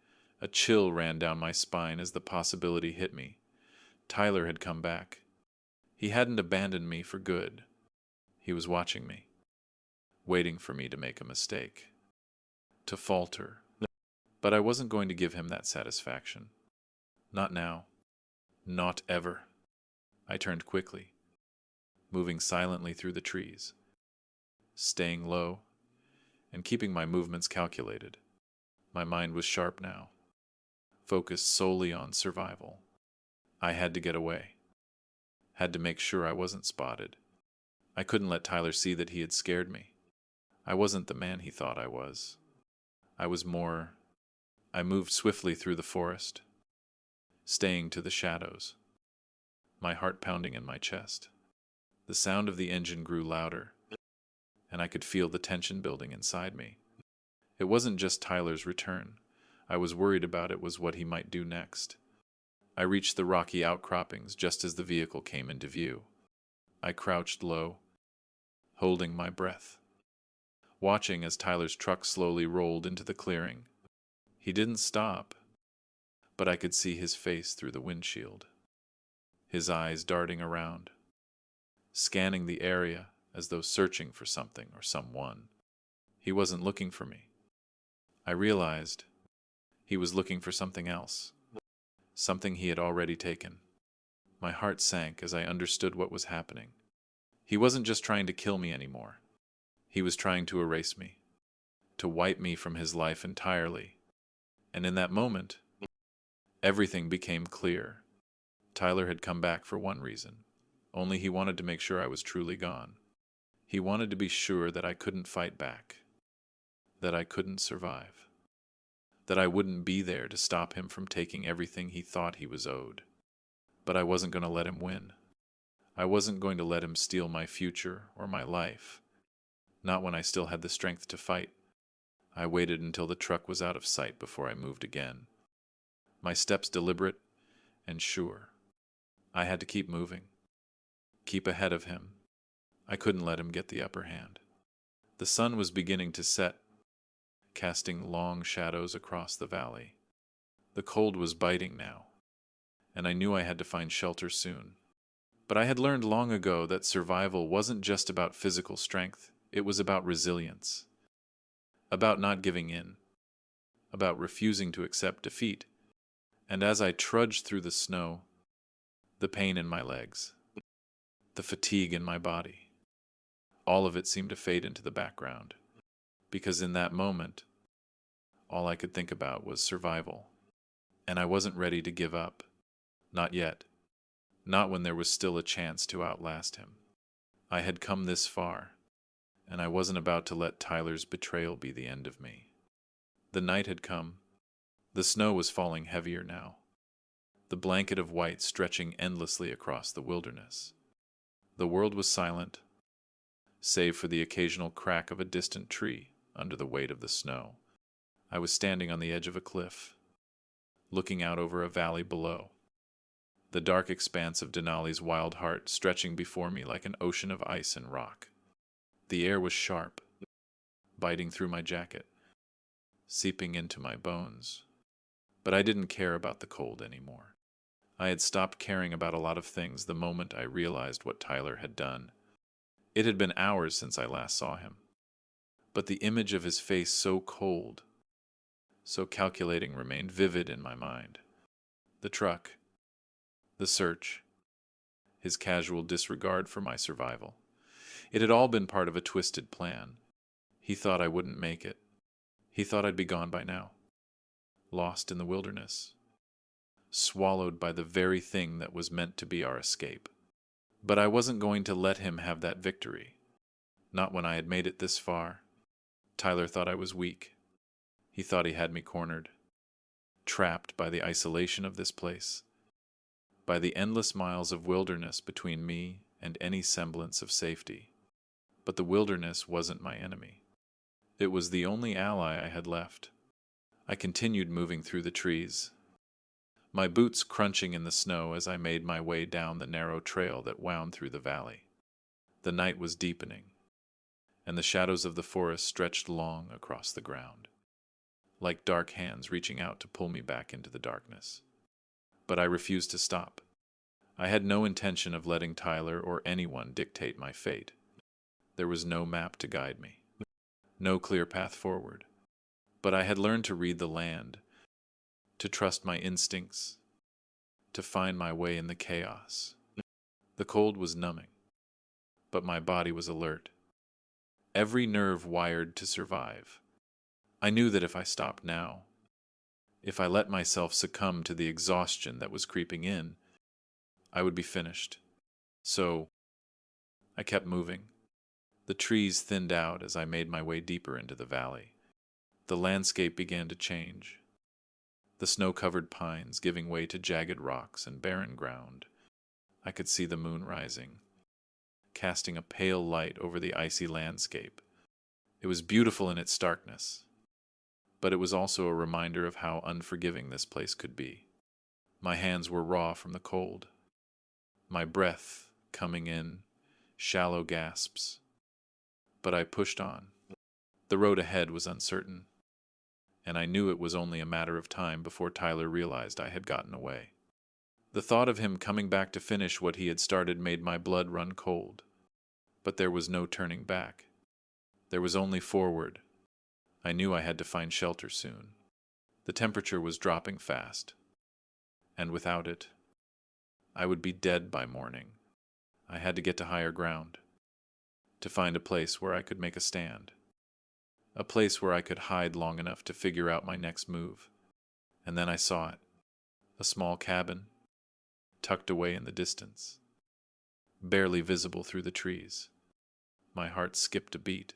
A chill ran down my spine as the possibility hit me. Tyler had come back. He hadn't abandoned me for good. He was watching me, waiting for me to make a mistake, to falter. But I wasn't going to give him that satisfaction. Not now. Not ever. I turned quickly, moving silently through the trees, staying low and keeping my movements calculated. My mind was sharp now, focused solely on survival. I had to get away, had to make sure I wasn't spotted. I couldn't let Tyler see that he had scared me. I wasn't the man he thought I was. I was more. I moved swiftly through the forest, staying to the shadows, my heart pounding in my chest. The sound of the engine grew louder, and I could feel the tension building inside me. It wasn't just Tyler's return. I was worried about it was what he might do next. I reached the rocky outcroppings just as the vehicle came into view. I crouched low, holding my breath, watching as Tyler's truck slowly rolled into the clearing. He didn't stop, but I could see his face through the windshield, his eyes darting around, scanning the area as though searching for something or someone. He wasn't looking for me. I realized he was looking for something else, something he had already taken. My heart sank as I understood what was happening. He wasn't just trying to kill me anymore. He was trying to erase me, to wipe me from his life entirely. And in that moment, everything became clear. Tyler had come back for one reason. Only he wanted to make sure I was truly gone. He wanted to be sure that I couldn't fight back, that I couldn't survive, that I wouldn't be there to stop him from taking everything he thought he was owed. But I wasn't going to let him win. I wasn't going to let him steal my future or my life, not when I still had the strength to fight. I waited until the truck was out of sight before I moved again, my steps deliberate and sure. I had to keep moving, keep ahead of him. I couldn't let him get the upper hand. The sun was beginning to set, casting long shadows across the valley. The cold was biting now, and I knew I had to find shelter soon. But I had learned long ago that survival wasn't just about physical strength, it was about resilience, about not giving in, about refusing to accept defeat. And as I trudged through the snow, the pain in my legs, the fatigue in my body, all of it seemed to fade into the background, because in that moment, all I could think about was survival. And I wasn't ready to give up. Not yet. Not when there was still a chance to outlast him. I had come this far, and I wasn't about to let Tyler's betrayal be the end of me. The night had come. The snow was falling heavier now, the blanket of white stretching endlessly across the wilderness. The world was silent, save for the occasional crack of a distant tree under the weight of the snow. I was standing on the edge of a cliff, looking out over a valley below, the dark expanse of Denali's Wild Heart stretching before me like an ocean of ice and rock. The air was sharp, biting through my jacket, seeping into my bones. But I didn't care about the cold anymore. I had stopped caring about a lot of things the moment I realized what Tyler had done. It had been hours since I last saw him, but the image of his face so cold, so calculating remained vivid in my mind. The truck, the search, his casual disregard for my survival. It had all been part of a twisted plan. He thought I wouldn't make it. He thought I'd be gone by now, lost in the wilderness, swallowed by the very thing that was meant to be our escape. But I wasn't going to let him have that victory, not when I had made it this far. Tyler thought I was weak. He thought he had me cornered, trapped by the isolation of this place, by the endless miles of wilderness between me and any semblance of safety. But the wilderness wasn't my enemy. It was the only ally I had left. I continued moving through the trees, my boots crunching in the snow as I made my way down the narrow trail that wound through the valley. The night was deepening, and the shadows of the forest stretched long across the ground, like dark hands reaching out to pull me back into the darkness. But I refused to stop. I had no intention of letting Tyler or anyone dictate my fate. There was no map to guide me, no clear path forward. But I had learned to read the land, to trust my instincts, to find my way in the chaos. The cold was numbing, but my body was alert, every nerve wired to survive. I knew that if I stopped now, if I let myself succumb to the exhaustion that was creeping in, I would be finished. So I kept moving. The trees thinned out as I made my way deeper into the valley. The landscape began to change, the snow-covered pines giving way to jagged rocks and barren ground. I could see the moon rising, casting a pale light over the icy landscape. It was beautiful in its starkness, but it was also a reminder of how unforgiving this place could be. My hands were raw from the cold, my breath coming in shallow gasps. But I pushed on. The road ahead was uncertain, and I knew it was only a matter of time before Tyler realized I had gotten away. The thought of him coming back to finish what he had started made my blood run cold. But there was no turning back. There was only forward. I knew I had to find shelter soon. The temperature was dropping fast, and without it, I would be dead by morning. I had to get to higher ground, to find a place where I could make a stand. A place where I could hide long enough to figure out my next move. And then I saw it. A small cabin, tucked away in the distance, barely visible through the trees. My heart skipped a beat.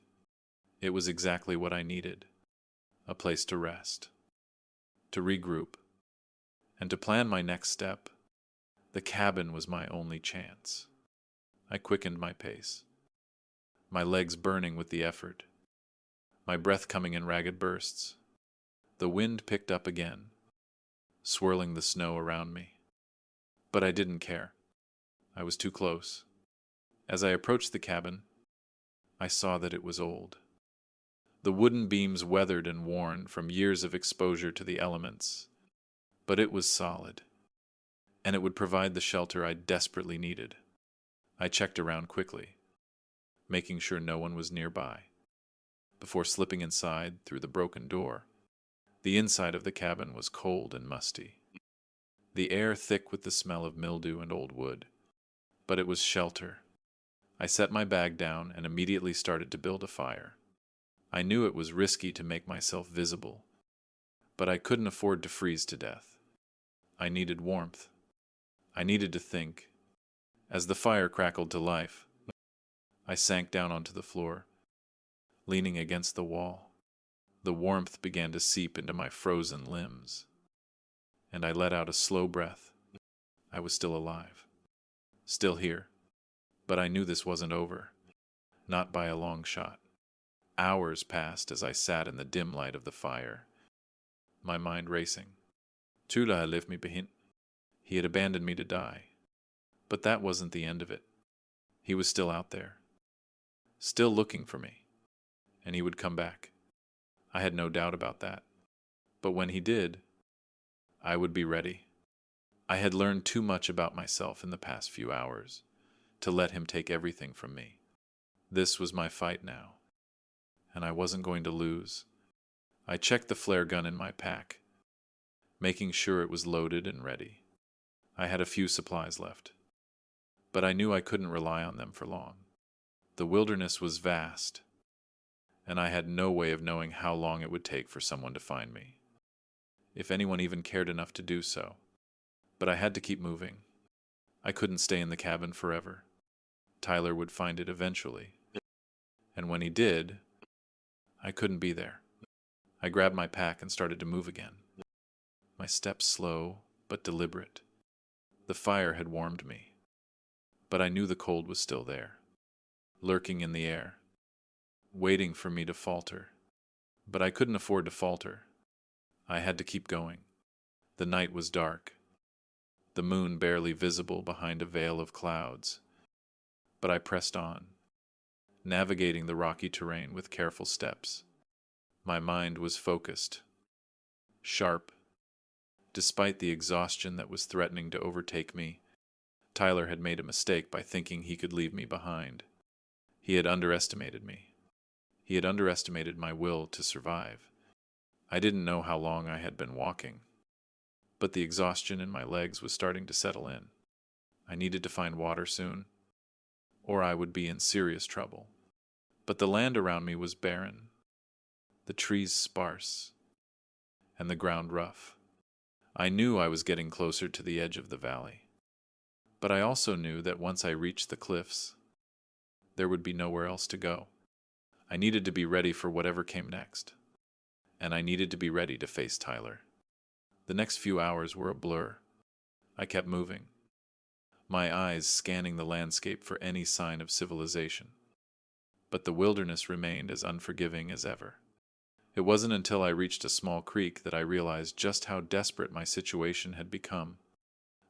It was exactly what I needed. A place to rest, to regroup, and to plan my next step. The cabin was my only chance. I quickened my pace, my legs burning with the effort, my breath coming in ragged bursts. The wind picked up again, swirling the snow around me. But I didn't care. I was too close. As I approached the cabin, I saw that it was old. The wooden beams weathered and worn from years of exposure to the elements. but it was solid, and it would provide the shelter I desperately needed. I checked around quickly, making sure no one was nearby, before slipping inside through the broken door. The inside of the cabin was cold and musty, the air thick with the smell of mildew and old wood, but it was shelter. I set my bag down and immediately started to build a fire. I knew it was risky to make myself visible, but I couldn't afford to freeze to death. I needed warmth. I needed to think. As the fire crackled to life, I sank down onto the floor, leaning against the wall. The warmth began to seep into my frozen limbs, and I let out a slow breath. I was still alive, still here, but I knew this wasn't over, not by a long shot. Hours passed as I sat in the dim light of the fire, my mind racing. Tula had left me behind. He had abandoned me to die. But that wasn't the end of it. He was still out there, still looking for me, and he would come back. I had no doubt about that. But when he did, I would be ready. I had learned too much about myself in the past few hours to let him take everything from me. This was my fight now, and I wasn't going to lose. I checked the flare gun in my pack, making sure it was loaded and ready. I had a few supplies left, but I knew I couldn't rely on them for long. The wilderness was vast, and I had no way of knowing how long it would take for someone to find me, if anyone even cared enough to do so. But I had to keep moving. I couldn't stay in the cabin forever. Tyler would find it eventually, and when he did, I couldn't be there. I grabbed my pack and started to move again, my steps slow but deliberate. The fire had warmed me, but I knew the cold was still there, lurking in the air, waiting for me to falter. But I couldn't afford to falter. I had to keep going. The night was dark, the moon barely visible behind a veil of clouds. But I pressed on, navigating the rocky terrain with careful steps. My mind was focused, sharp. Despite the exhaustion that was threatening to overtake me, Tyler had made a mistake by thinking he could leave me behind. He had underestimated me. He had underestimated my will to survive. I didn't know how long I had been walking, but the exhaustion in my legs was starting to settle in. I needed to find water soon, or I would be in serious trouble. But the land around me was barren, the trees sparse, and the ground rough. I knew I was getting closer to the edge of the valley, but I also knew that once I reached the cliffs, there would be nowhere else to go. I needed to be ready for whatever came next, and I needed to be ready to face Tyler. The next few hours were a blur. I kept moving, my eyes scanning the landscape for any sign of civilization, but the wilderness remained as unforgiving as ever. It wasn't until I reached a small creek that I realized just how desperate my situation had become.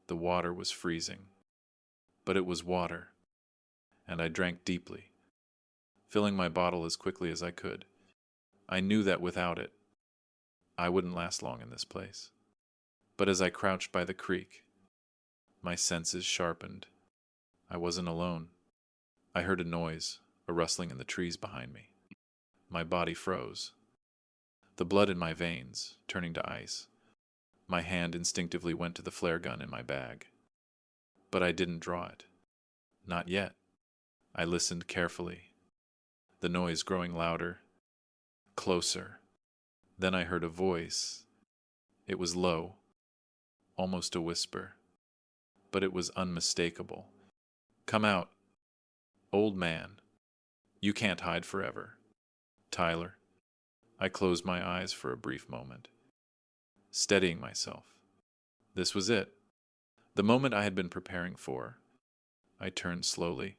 The water was freezing, but it was water, and I drank deeply, filling my bottle as quickly as I could. I knew that without it, I wouldn't last long in this place. But as I crouched by the creek, my senses sharpened. I wasn't alone. I heard a noise, a rustling in the trees behind me. My body froze, the blood in my veins turning to ice. My hand instinctively went to the flare gun in my bag. But I didn't draw it. Not yet. I listened carefully, the noise growing louder, closer. Then I heard a voice. It was low, almost a whisper, but it was unmistakable. "Come out, old man. You can't hide forever. Tyler." I closed my eyes for a brief moment, steadying myself. This was it, the moment I had been preparing for. I turned slowly,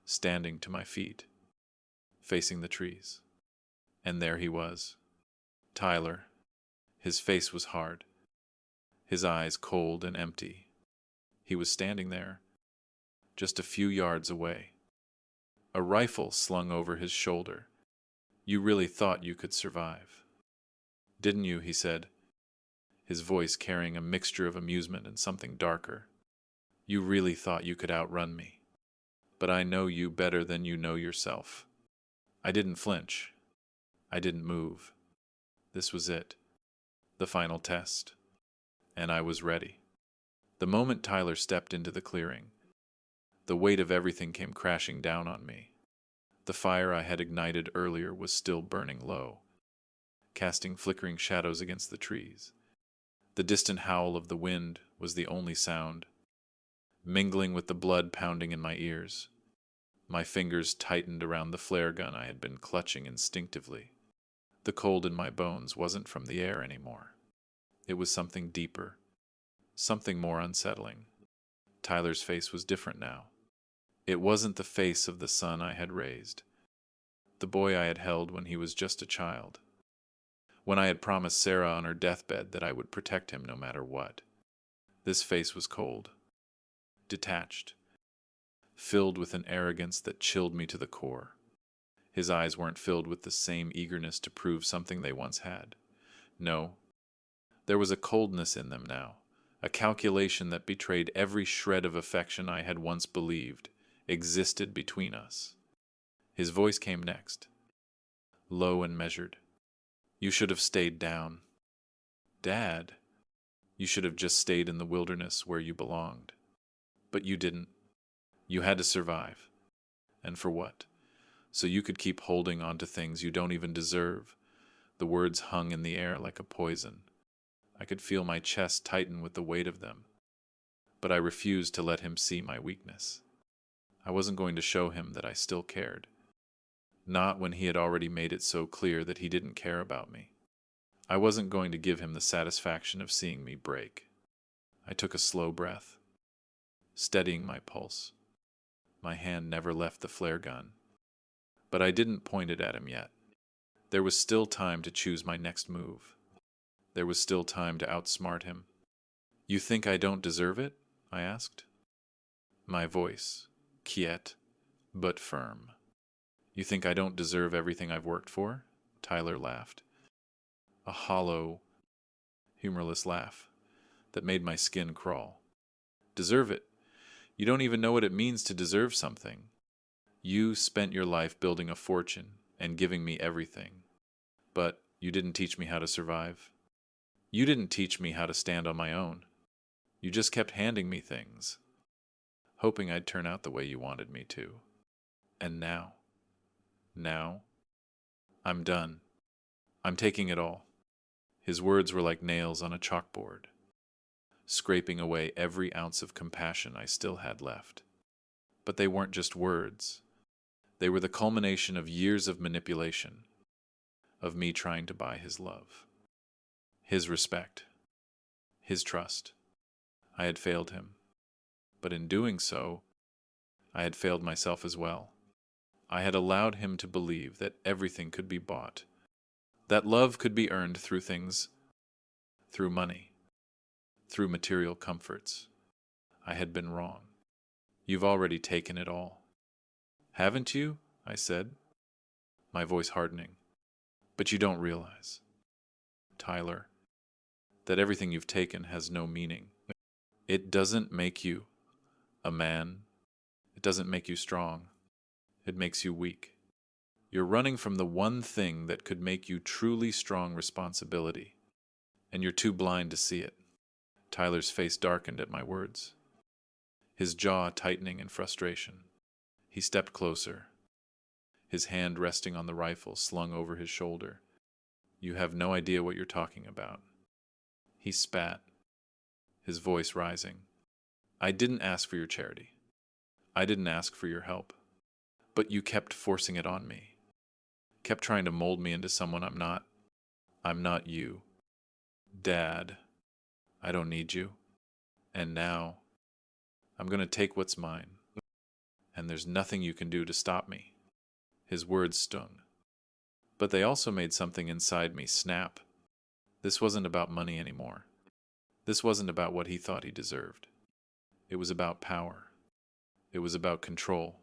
standing to my feet, facing the trees. And there he was, Tyler. His face was hard, his eyes cold and empty. He was standing there, just a few yards away, a rifle slung over his shoulder. "You really thought you could survive, didn't you?" he said, his voice carrying a mixture of amusement and something darker. You really thought you could outrun me. But I know you better than you know yourself. I didn't flinch. I didn't move. This was it. The final test. And I was ready. The moment Tyler stepped into the clearing, the weight of everything came crashing down on me. The fire I had ignited earlier was still burning low, casting flickering shadows against the trees. The distant howl of the wind was the only sound, mingling with the blood pounding in my ears. My fingers tightened around the flare gun I had been clutching instinctively. The cold in my bones wasn't from the air anymore. It was something deeper, something more unsettling. Tyler's face was different now. It wasn't the face of the son I had raised, the boy I had held when he was just a child, when I had promised Sarah on her deathbed that I would protect him no matter what. This face was cold, detached, filled with an arrogance that chilled me to the core. His eyes weren't filled with the same eagerness to prove something they once had. No, there was a coldness in them now, a calculation that betrayed every shred of affection I had once believed existed between us. His voice came next, low and measured. You should have stayed down. Dad, you should have just stayed in the wilderness where you belonged. But you didn't. You had to survive. And for what? So you could keep holding on to things you don't even deserve. The words hung in the air like a poison. I could feel my chest tighten with the weight of them. But I refused to let him see my weakness. I wasn't going to show him that I still cared. Not when he had already made it so clear that he didn't care about me. I wasn't going to give him the satisfaction of seeing me break. I took a slow breath, steadying my pulse. My hand never left the flare gun. But I didn't point it at him yet. There was still time to choose my next move. There was still time to outsmart him. You think I don't deserve it? I asked. My voice, quiet, but firm. You think I don't deserve everything I've worked for? Tyler laughed. A hollow, humorless laugh that made my skin crawl. Deserve it? You don't even know what it means to deserve something. You spent your life building a fortune and giving me everything. But you didn't teach me how to survive. You didn't teach me how to stand on my own. You just kept handing me things, hoping I'd turn out the way you wanted me to. And now, I'm done. I'm taking it all. His words were like nails on a chalkboard, scraping away every ounce of compassion I still had left. But they weren't just words. They were the culmination of years of manipulation, of me trying to buy his love, his respect, his trust. I had failed him. But in doing so, I had failed myself as well. I had allowed him to believe that everything could be bought, that love could be earned through things, through money, through material comforts. I had been wrong. You've already taken it all. Haven't you? I said, my voice hardening. But you don't realize, Tyler, that everything you've taken has no meaning. It doesn't make you a man. It doesn't make you strong. It makes you weak. You're running from the one thing that could make you truly strong: responsibility. And you're too blind to see it. Tyler's face darkened at my words, his jaw tightening in frustration. He stepped closer, his hand resting on the rifle slung over his shoulder. You have no idea what you're talking about. He spat, his voice rising. I didn't ask for your charity. I didn't ask for your help. But you kept forcing it on me. Kept trying to mold me into someone I'm not. I'm not you. Dad, I don't need you. And now, I'm going to take what's mine. And there's nothing you can do to stop me. His words stung. But they also made something inside me snap. This wasn't about money anymore. This wasn't about what he thought he deserved. It was about power. It was about control.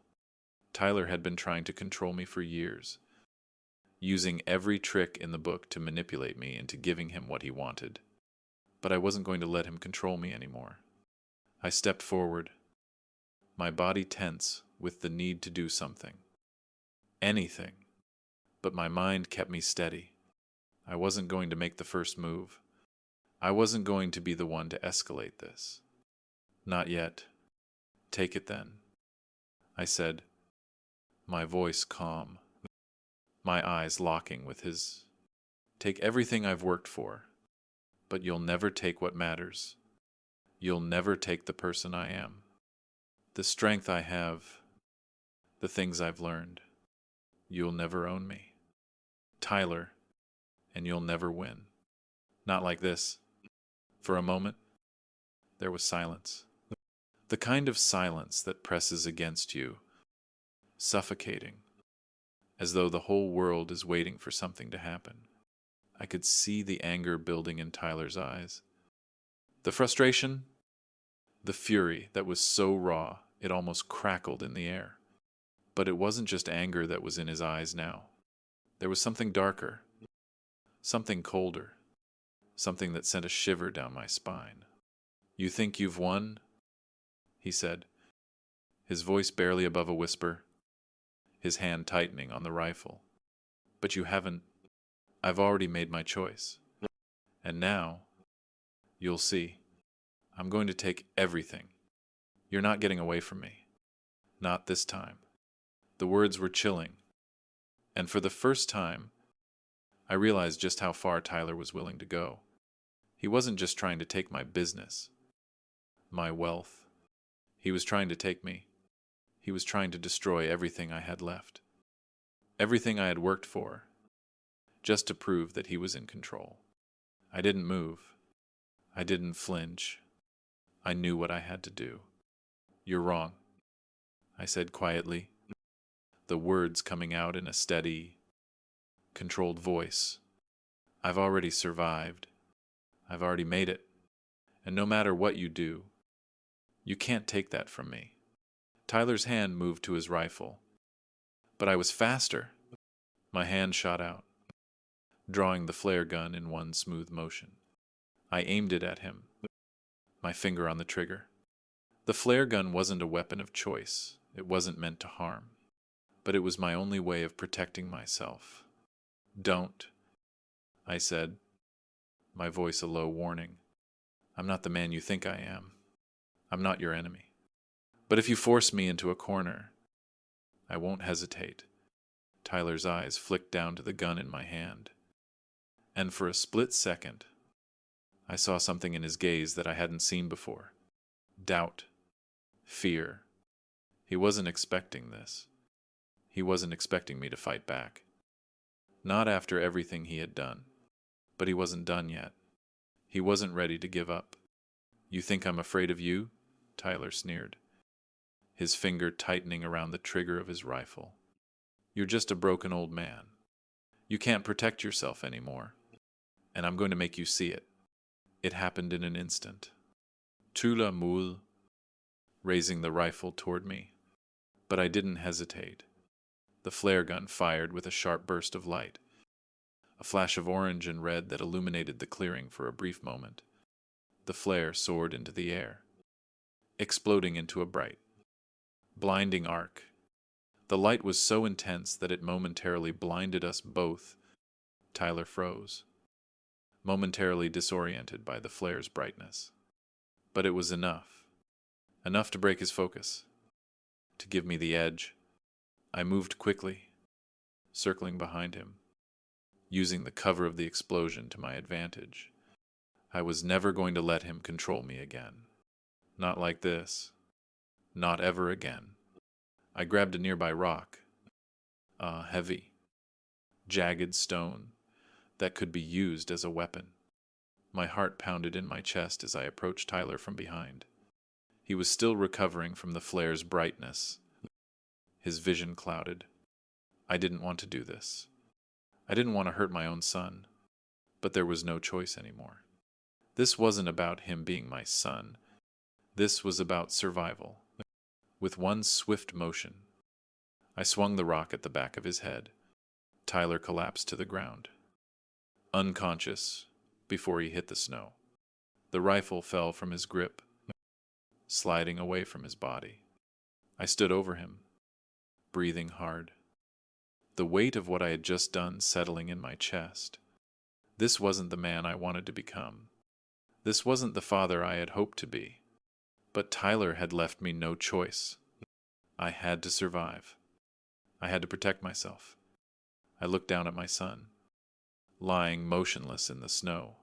Tyler had been trying to control me for years, using every trick in the book to manipulate me into giving him what he wanted. but I wasn't going to let him control me anymore. I stepped forward, my body tense with the need to do something. Anything. But my mind kept me steady. I wasn't going to make the first move. I wasn't going to be the one to escalate this. Not yet. Take it then, I said, my voice calm, my eyes locking with his. Take everything I've worked for, but you'll never take what matters. You'll never take the person I am, the strength I have, the things I've learned. You'll never own me, Tyler, and you'll never win. Not like this. For a moment, there was silence. The kind of silence that presses against you, suffocating, as though the whole world is waiting for something to happen. I could see the anger building in Tyler's eyes. The frustration, the fury that was so raw it almost crackled in the air. But it wasn't just anger that was in his eyes now. There was something darker, something colder, something that sent a shiver down my spine. You think you've won? He said, his voice barely above a whisper, his hand tightening on the rifle. But you haven't. I've already made my choice. And now, you'll see. I'm going to take everything. You're not getting away from me. Not this time. The words were chilling. And for the first time, I realized just how far Tyler was willing to go. He wasn't just trying to take my business, my wealth. He was trying to take me. He was trying to destroy everything I had left. Everything I had worked for, just to prove that he was in control. I didn't move. I didn't flinch. I knew what I had to do. You're wrong, I said quietly, the words coming out in a steady, controlled voice. I've already survived. I've already made it. And no matter what you do, you can't take that from me. Tyler's hand moved to his rifle. But I was faster. My hand shot out, drawing the flare gun in one smooth motion. I aimed it at him, my finger on the trigger. The flare gun wasn't a weapon of choice. It wasn't meant to harm. But it was my only way of protecting myself. Don't, I said, my voice a low warning. I'm not the man you think I am. I'm not your enemy. But if you force me into a corner, I won't hesitate. Tyler's eyes flicked down to the gun in my hand. And for a split second, I saw something in his gaze that I hadn't seen before. Doubt. Fear. He wasn't expecting this. He wasn't expecting me to fight back. Not after everything he had done. But he wasn't done yet. He wasn't ready to give up. You think I'm afraid of you? Tyler sneered, his finger tightening around the trigger of his rifle. You're just a broken old man. You can't protect yourself anymore. And I'm going to make you see it. It happened in an instant. Tu la moule, raising the rifle toward me. But I didn't hesitate. The flare gun fired with a sharp burst of light, a flash of orange and red that illuminated the clearing for a brief moment. The flare soared into the air, exploding into a bright, blinding arc. The light was so intense that it momentarily blinded us both. Tyler froze, momentarily disoriented by the flare's brightness. But it was enough to break his focus, to give me the edge. I moved quickly, circling behind him, using the cover of the explosion to my advantage. I was never going to let him control me again. Not like this. Not ever again. I grabbed a nearby rock, a heavy, jagged stone that could be used as a weapon. My heart pounded in my chest as I approached Tyler from behind. He was still recovering from the flare's brightness, his vision clouded. I didn't want to do this. I didn't want to hurt my own son, but there was no choice anymore. This wasn't about him being my son. This was about survival. With one swift motion, I swung the rock at the back of his head. Tyler collapsed to the ground, unconscious before he hit the snow. The rifle fell from his grip, sliding away from his body. I stood over him, breathing hard, the weight of what I had just done settling in my chest. This wasn't the man I wanted to become. This wasn't the father I had hoped to be. But Tyler had left me no choice. I had to survive. I had to protect myself. I looked down at my son, lying motionless in the snow,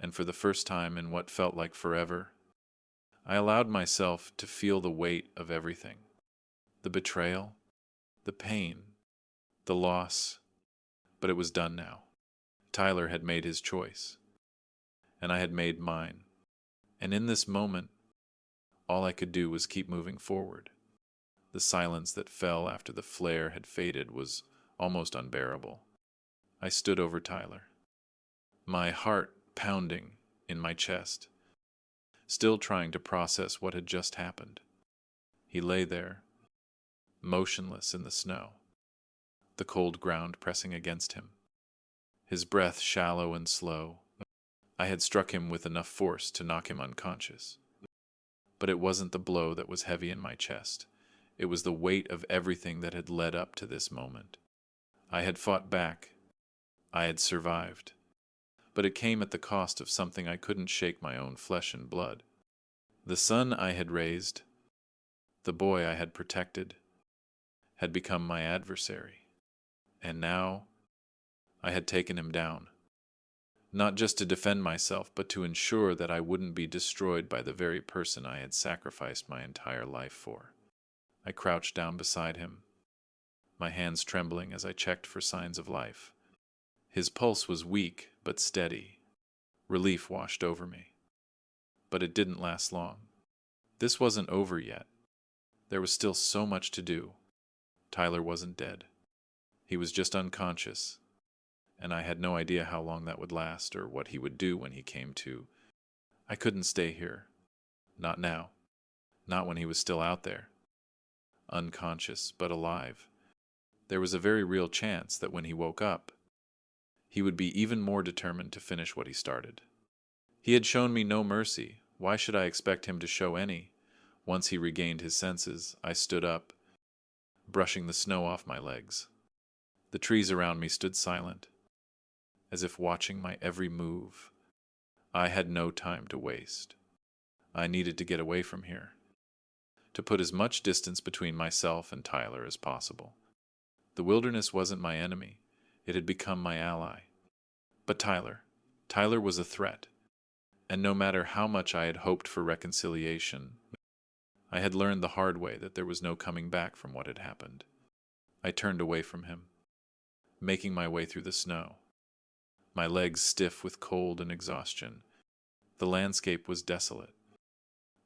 and for the first time in what felt like forever, I allowed myself to feel the weight of everything. The betrayal, the pain, the loss, but it was done now. Tyler had made his choice, and I had made mine. And in this moment, all I could do was keep moving forward. The silence that fell after the flare had faded was almost unbearable. I stood over Tyler, my heart pounding in my chest, still trying to process what had just happened. He lay there, motionless in the snow, the cold ground pressing against him, his breath shallow and slow. I had struck him with enough force to knock him unconscious. But it wasn't the blow that was heavy in my chest. It was the weight of everything that had led up to this moment. I had fought back. I had survived. But it came at the cost of something I couldn't shake my own flesh and blood. The son I had raised, the boy I had protected, had become my adversary. And now I had taken him down. Not just to defend myself, but to ensure that I wouldn't be destroyed by the very person I had sacrificed my entire life for. I crouched down beside him, my hands trembling as I checked for signs of life. His pulse was weak but steady. Relief washed over me. But it didn't last long. This wasn't over yet. There was still so much to do. Tyler wasn't dead. He was just unconscious, and I had no idea how long that would last or what he would do when he came to. I couldn't stay here. Not now. Not when he was still out there. Unconscious, but alive. There was a very real chance that when he woke up, he would be even more determined to finish what he started. He had shown me no mercy. Why should I expect him to show any? Once he regained his senses, I stood up, brushing the snow off my legs. The trees around me stood silent, as if watching my every move. I had no time to waste. I needed to get away from here, to put as much distance between myself and Tyler as possible. The wilderness wasn't my enemy. It had become my ally. But Tyler was a threat, and no matter how much I had hoped for reconciliation, I had learned the hard way that there was no coming back from what had happened. I turned away from him, making my way through the snow, my legs stiff with cold and exhaustion. The landscape was desolate,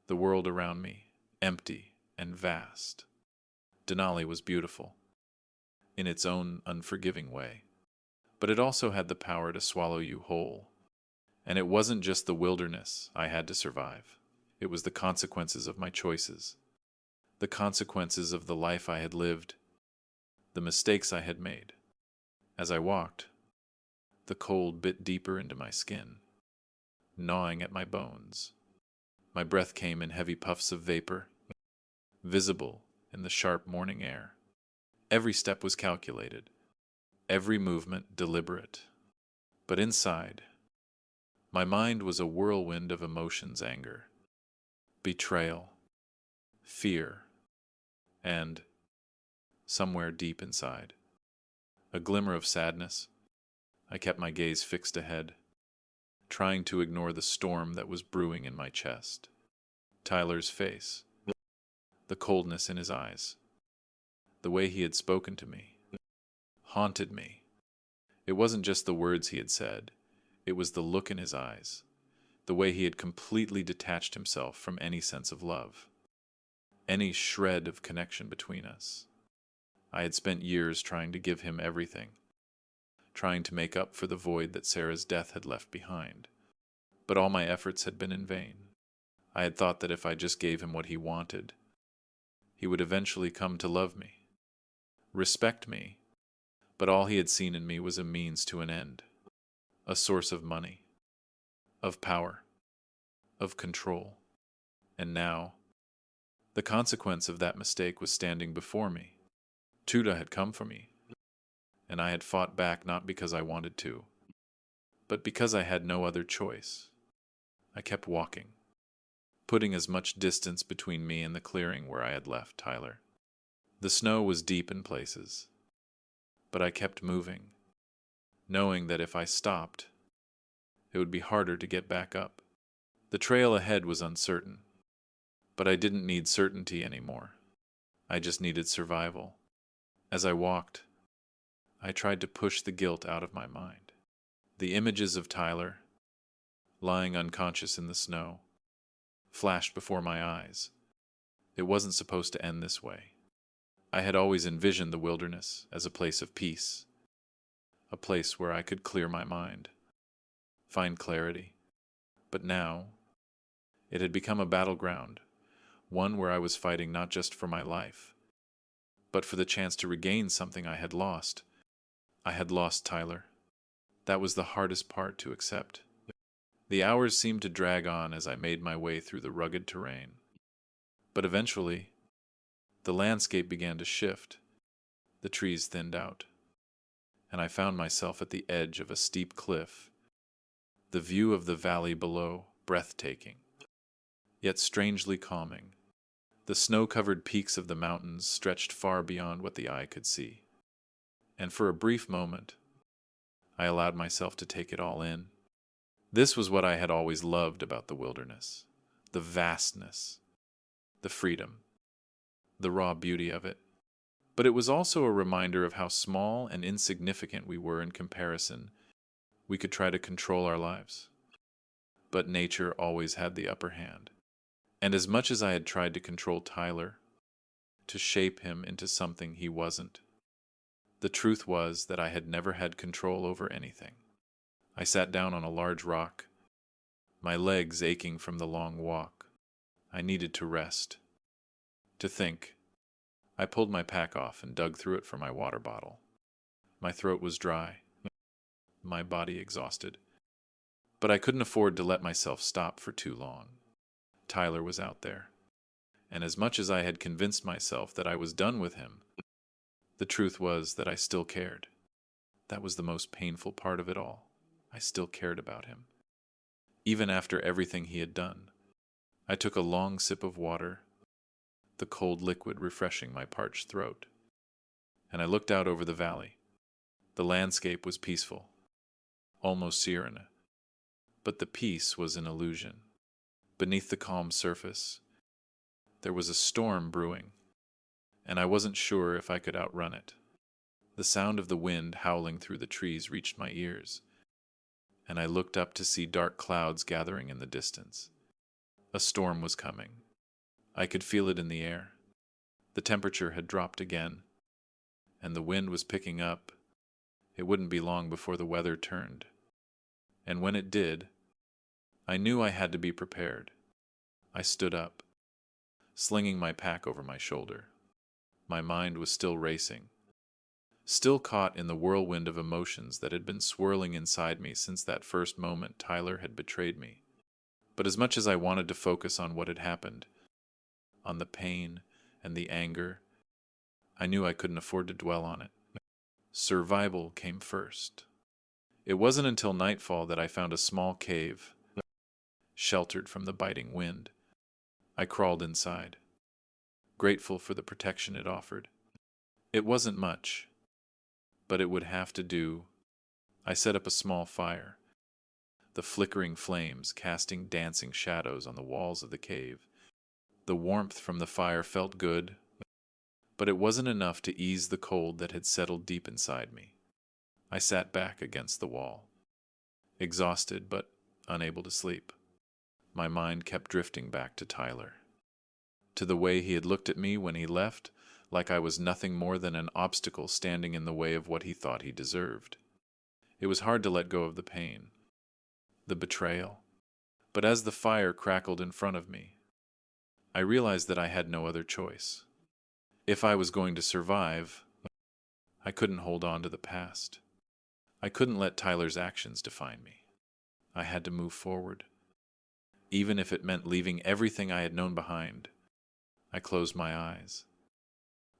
the world around me empty and vast. Denali was beautiful, in its own unforgiving way, but it also had the power to swallow you whole. And it wasn't just the wilderness I had to survive. It was the consequences of my choices, the consequences of the life I had lived, the mistakes I had made. As I walked, the cold bit deeper into my skin, gnawing at my bones. My breath came in heavy puffs of vapor, visible in the sharp morning air. Every step was calculated, every movement deliberate. But inside, my mind was a whirlwind of emotions: anger, betrayal, fear, and, somewhere deep inside, a glimmer of sadness. I kept my gaze fixed ahead, trying to ignore the storm that was brewing in my chest. Tyler's face, the coldness in his eyes, the way he had spoken to me, haunted me. It wasn't just the words he had said, it was the look in his eyes, the way he had completely detached himself from any sense of love, any shred of connection between us. I had spent years trying to give him everything, trying to make up for the void that Sarah's death had left behind. But all my efforts had been in vain. I had thought that if I just gave him what he wanted, he would eventually come to love me, respect me, but all he had seen in me was a means to an end, a source of money, of power. of control. And now, the consequence of that mistake was standing before me. Tuda had come for me, and I had fought back not because I wanted to, but because I had no other choice. I kept walking, putting as much distance between me and the clearing where I had left Tyler. The snow was deep in places, but I kept moving, knowing that if I stopped, it would be harder to get back up. The trail ahead was uncertain, but I didn't need certainty anymore. I just needed survival. As I walked, I tried to push the guilt out of my mind. The images of Tyler, lying unconscious in the snow, flashed before my eyes. It wasn't supposed to end this way. I had always envisioned the wilderness as a place of peace, a place where I could clear my mind, find clarity. But now, it had become a battleground, one where I was fighting not just for my life, but for the chance to regain something I had lost. I had lost Tyler. That was the hardest part to accept. The hours seemed to drag on as I made my way through the rugged terrain. But eventually, the landscape began to shift. The trees thinned out, and I found myself at the edge of a steep cliff. The view of the valley below, breathtaking, yet strangely calming. The snow-covered peaks of the mountains stretched far beyond what the eye could see. And for a brief moment, I allowed myself to take it all in. This was what I had always loved about the wilderness: the vastness, the freedom, the raw beauty of it. But it was also a reminder of how small and insignificant we were in comparison. We could try to control our lives, but nature always had the upper hand. And as much as I had tried to control Tyler, to shape him into something he wasn't, the truth was that I had never had control over anything. I sat down on a large rock, my legs aching from the long walk. I needed to rest, to think. I pulled my pack off and dug through it for my water bottle. My throat was dry, my body exhausted. But I couldn't afford to let myself stop for too long. Tyler was out there, and as much as I had convinced myself that I was done with him, the truth was that I still cared. That was the most painful part of it all. I still cared about him, even after everything he had done. I took a long sip of water, the cold liquid refreshing my parched throat, and I looked out over the valley. The landscape was peaceful, almost serene, but the peace was an illusion. Beneath the calm surface, there was a storm brewing, and I wasn't sure if I could outrun it. The sound of the wind howling through the trees reached my ears, and I looked up to see dark clouds gathering in the distance. A storm was coming. I could feel it in the air. The temperature had dropped again, and the wind was picking up. It wouldn't be long before the weather turned. And when it did, I knew I had to be prepared. I stood up, slinging my pack over my shoulder. My mind was still racing, still caught in the whirlwind of emotions that had been swirling inside me since that first moment Tyler had betrayed me. But as much as I wanted to focus on what had happened, on the pain and the anger, I knew I couldn't afford to dwell on it. Survival came first. It wasn't until nightfall that I found a small cave, sheltered from the biting wind. I crawled inside, grateful for the protection it offered. It wasn't much, but it would have to do. I set up a small fire, the flickering flames casting dancing shadows on the walls of the cave. The warmth from the fire felt good, but it wasn't enough to ease the cold that had settled deep inside me. I sat back against the wall, exhausted but unable to sleep. My mind kept drifting back to Tyler, to the way he had looked at me when he left, like I was nothing more than an obstacle standing in the way of what he thought he deserved. It was hard to let go of the pain, the betrayal. But as the fire crackled in front of me, I realized that I had no other choice. If I was going to survive, I couldn't hold on to the past. I couldn't let Tyler's actions define me. I had to move forward. even if it meant leaving everything I had known behind. I closed my eyes,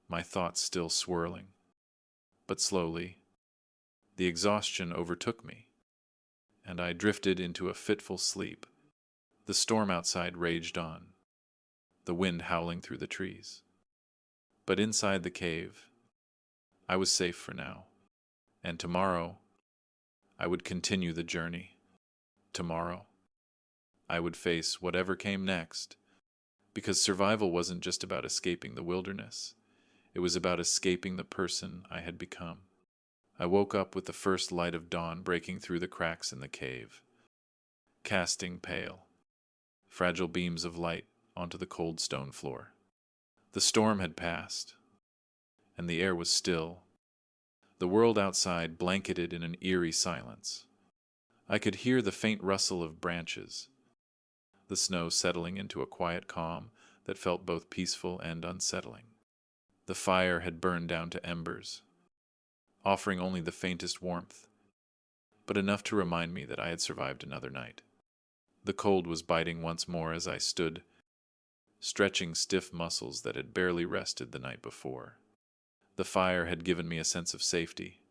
my thoughts still swirling. But slowly, the exhaustion overtook me, and I drifted into a fitful sleep. The storm outside raged on, the wind howling through the trees. But inside the cave, I was safe for now, and tomorrow I would continue the journey. Tomorrow, I would face whatever came next, because survival wasn't just about escaping the wilderness. It was about escaping the person I had become. I woke up with the first light of dawn breaking through the cracks in the cave, casting pale, fragile beams of light onto the cold stone floor. The storm had passed, and the air was still, the world outside blanketed in an eerie silence. I could hear the faint rustle of branches, the snow settling into a quiet calm that felt both peaceful and unsettling. The fire had burned down to embers, offering only the faintest warmth, but enough to remind me that I had survived another night. The cold was biting once more as I stood, stretching stiff muscles that had barely rested the night before. The fire had given me a sense of safety,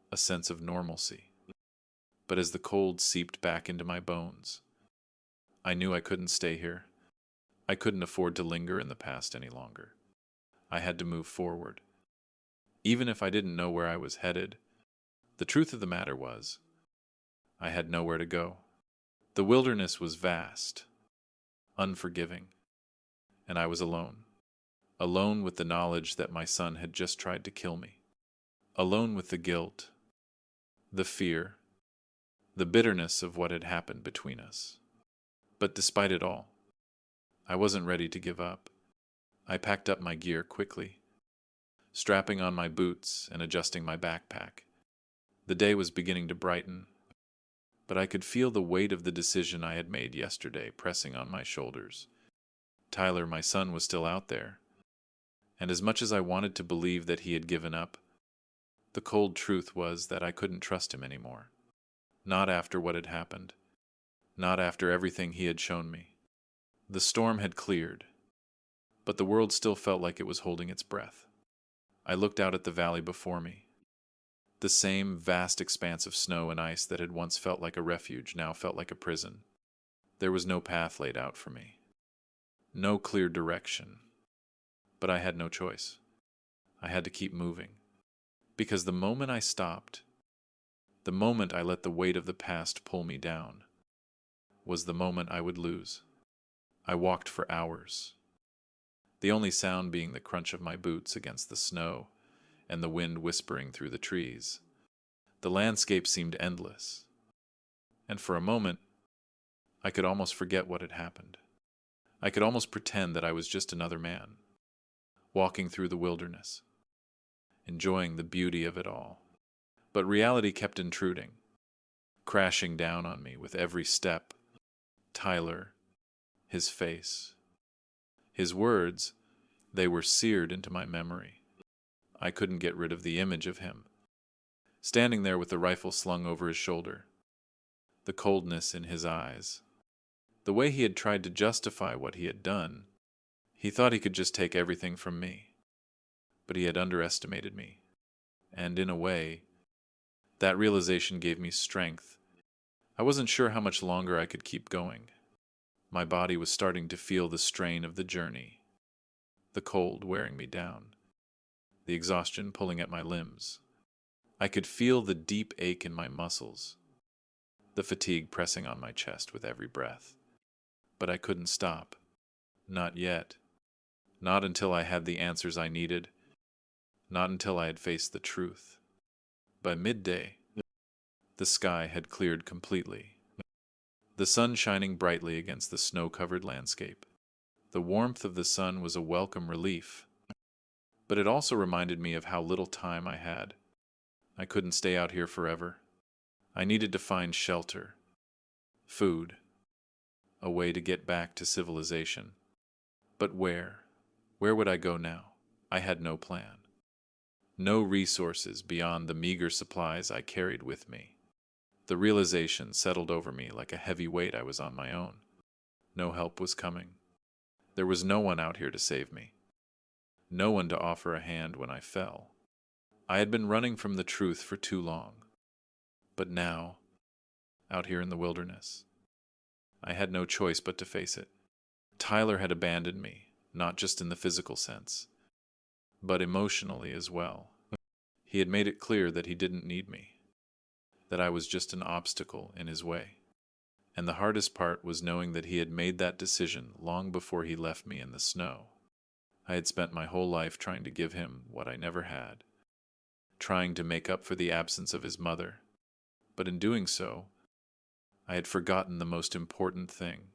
a sense of normalcy. But as the cold seeped back into my bones, I knew I couldn't stay here. I couldn't afford to linger in the past any longer. I had to move forward. Even if I didn't know where I was headed, the truth of the matter was, I had nowhere to go. The wilderness was vast, unforgiving, and I was alone. Alone with the knowledge that my son had just tried to kill me. Alone with the guilt, the fear, the bitterness of what had happened between us. But despite it all, I wasn't ready to give up. I packed up my gear quickly, strapping on my boots and adjusting my backpack. The day was beginning to brighten, but I could feel the weight of the decision I had made yesterday pressing on my shoulders. Tyler, my son, was still out there, and as much as I wanted to believe that he had given up, the cold truth was that I couldn't trust him anymore. Not after what had happened. Not after everything he had shown me. The storm had cleared, but the world still felt like it was holding its breath. I looked out at the valley before me. The same vast expanse of snow and ice that had once felt like a refuge now felt like a prison. There was no path laid out for me. No clear direction. But I had no choice. I had to keep moving. Because the moment I stopped, the moment I let the weight of the past pull me down, was the moment I would lose. I walked for hours, the only sound being the crunch of my boots against the snow and the wind whispering through the trees. The landscape seemed endless, and for a moment, I could almost forget what had happened. I could almost pretend that I was just another man, walking through the wilderness, enjoying the beauty of it all. But reality kept intruding, crashing down on me with every step. Tyler, his face, his words, they were seared into my memory. I couldn't get rid of the image of him, standing there with the rifle slung over his shoulder, the coldness in his eyes, the way he had tried to justify what he had done. He thought he could just take everything from me, but he had underestimated me, and in a way, that realization gave me strength. I wasn't sure how much longer I could keep going. My body was starting to feel the strain of the journey, the cold wearing me down, the exhaustion pulling at my limbs. I could feel the deep ache in my muscles, the fatigue pressing on my chest with every breath. But I couldn't stop. Not yet. Not until I had the answers I needed. Not until I had faced the truth. By midday, the sky had cleared completely, the sun shining brightly against the snow-covered landscape. The warmth of the sun was a welcome relief, but it also reminded me of how little time I had. I couldn't stay out here forever. I needed to find shelter, food, a way to get back to civilization. But where? Where would I go now? I had no plan. No resources beyond the meager supplies I carried with me. The realization settled over me like a heavy weight I was on my own. No help was coming. There was no one out here to save me. No one to offer a hand when I fell. I had been running from the truth for too long. But now, out here in the wilderness, I had no choice but to face it. Tyler had abandoned me, not just in the physical sense, but emotionally as well. He had made it clear that he didn't need me, that I was just an obstacle in his way. And the hardest part was knowing that he had made that decision long before he left me in the snow. I had spent my whole life trying to give him what I never had, trying to make up for the absence of his mother. But in doing so, I had forgotten the most important thing.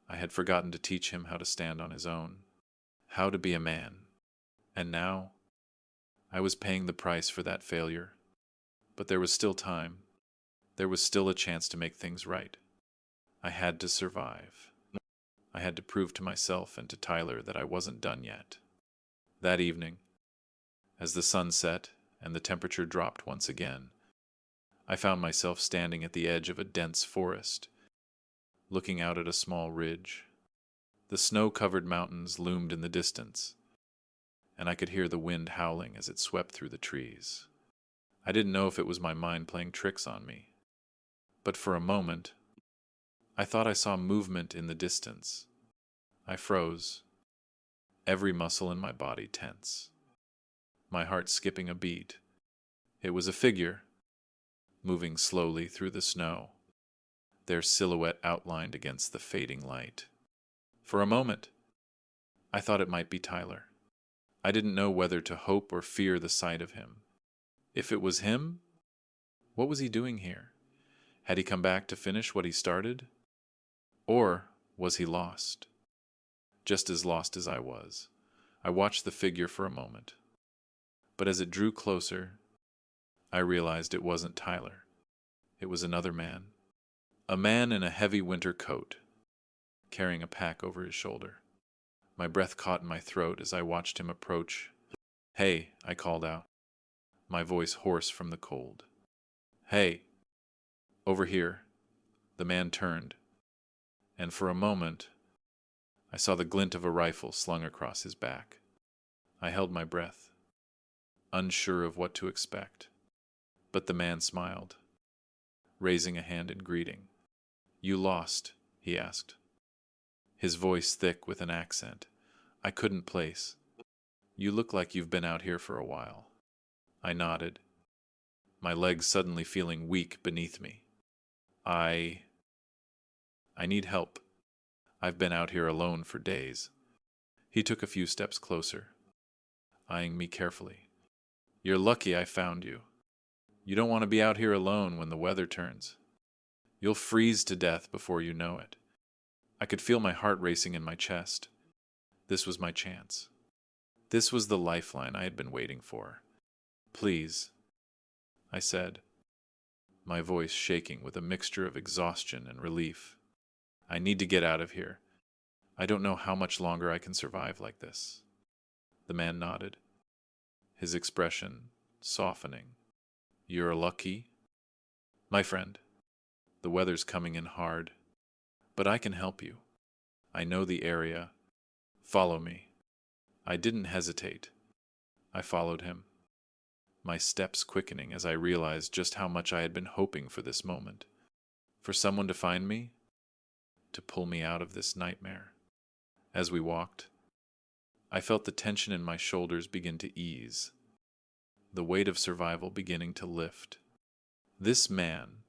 I had forgotten to teach him how to stand on his own, how to be a man. And now, I was paying the price for that failure. But there was still time. There was still a chance to make things right. I had to survive. I had to prove to myself and to Tyler that I wasn't done yet. That evening, as the sun set and the temperature dropped once again, I found myself standing at the edge of a dense forest, looking out at a small ridge. The snow-covered mountains loomed in the distance, and I could hear the wind howling as it swept through the trees. I didn't know if it was my mind playing tricks on me, but for a moment, I thought I saw movement in the distance. I froze, every muscle in my body tense, my heart skipping a beat. It was a figure, moving slowly through the snow, their silhouette outlined against the fading light. For a moment, I thought it might be Tyler. I didn't know whether to hope or fear the sight of him. If it was him, what was he doing here? Had he come back to finish what he started? Or was he lost? Just as lost as I was. I watched the figure for a moment. But as it drew closer, I realized it wasn't Tyler. It was another man. A man in a heavy winter coat, carrying a pack over his shoulder. My breath caught in my throat as I watched him approach. "Hey," I called out, my voice hoarse from the cold. "Hey, over here." The man turned, and for a moment, I saw the glint of a rifle slung across his back. I held my breath, unsure of what to expect. But the man smiled, raising a hand in greeting. "You lost?" he asked, his voice thick with an accent I couldn't place. "You look like you've been out here for a while." I nodded, my legs suddenly feeling weak beneath me. I need help. I've been out here alone for days." He took a few steps closer, eyeing me carefully. "You're lucky I found you. You don't want to be out here alone when the weather turns. You'll freeze to death before you know it." I could feel my heart racing in my chest. This was my chance. This was the lifeline I had been waiting for. "Please," I said, my voice shaking with a mixture of exhaustion and relief. "I need to get out of here. I don't know how much longer I can survive like this." The man nodded, his expression softening. "You're lucky, my friend. The weather's coming in hard, but I can help you. I know the area. Follow me." I didn't hesitate. I followed him, my steps quickening as I realized just how much I had been hoping for this moment. For someone to find me, to pull me out of this nightmare. As we walked, I felt the tension in my shoulders begin to ease, the weight of survival beginning to lift. This man,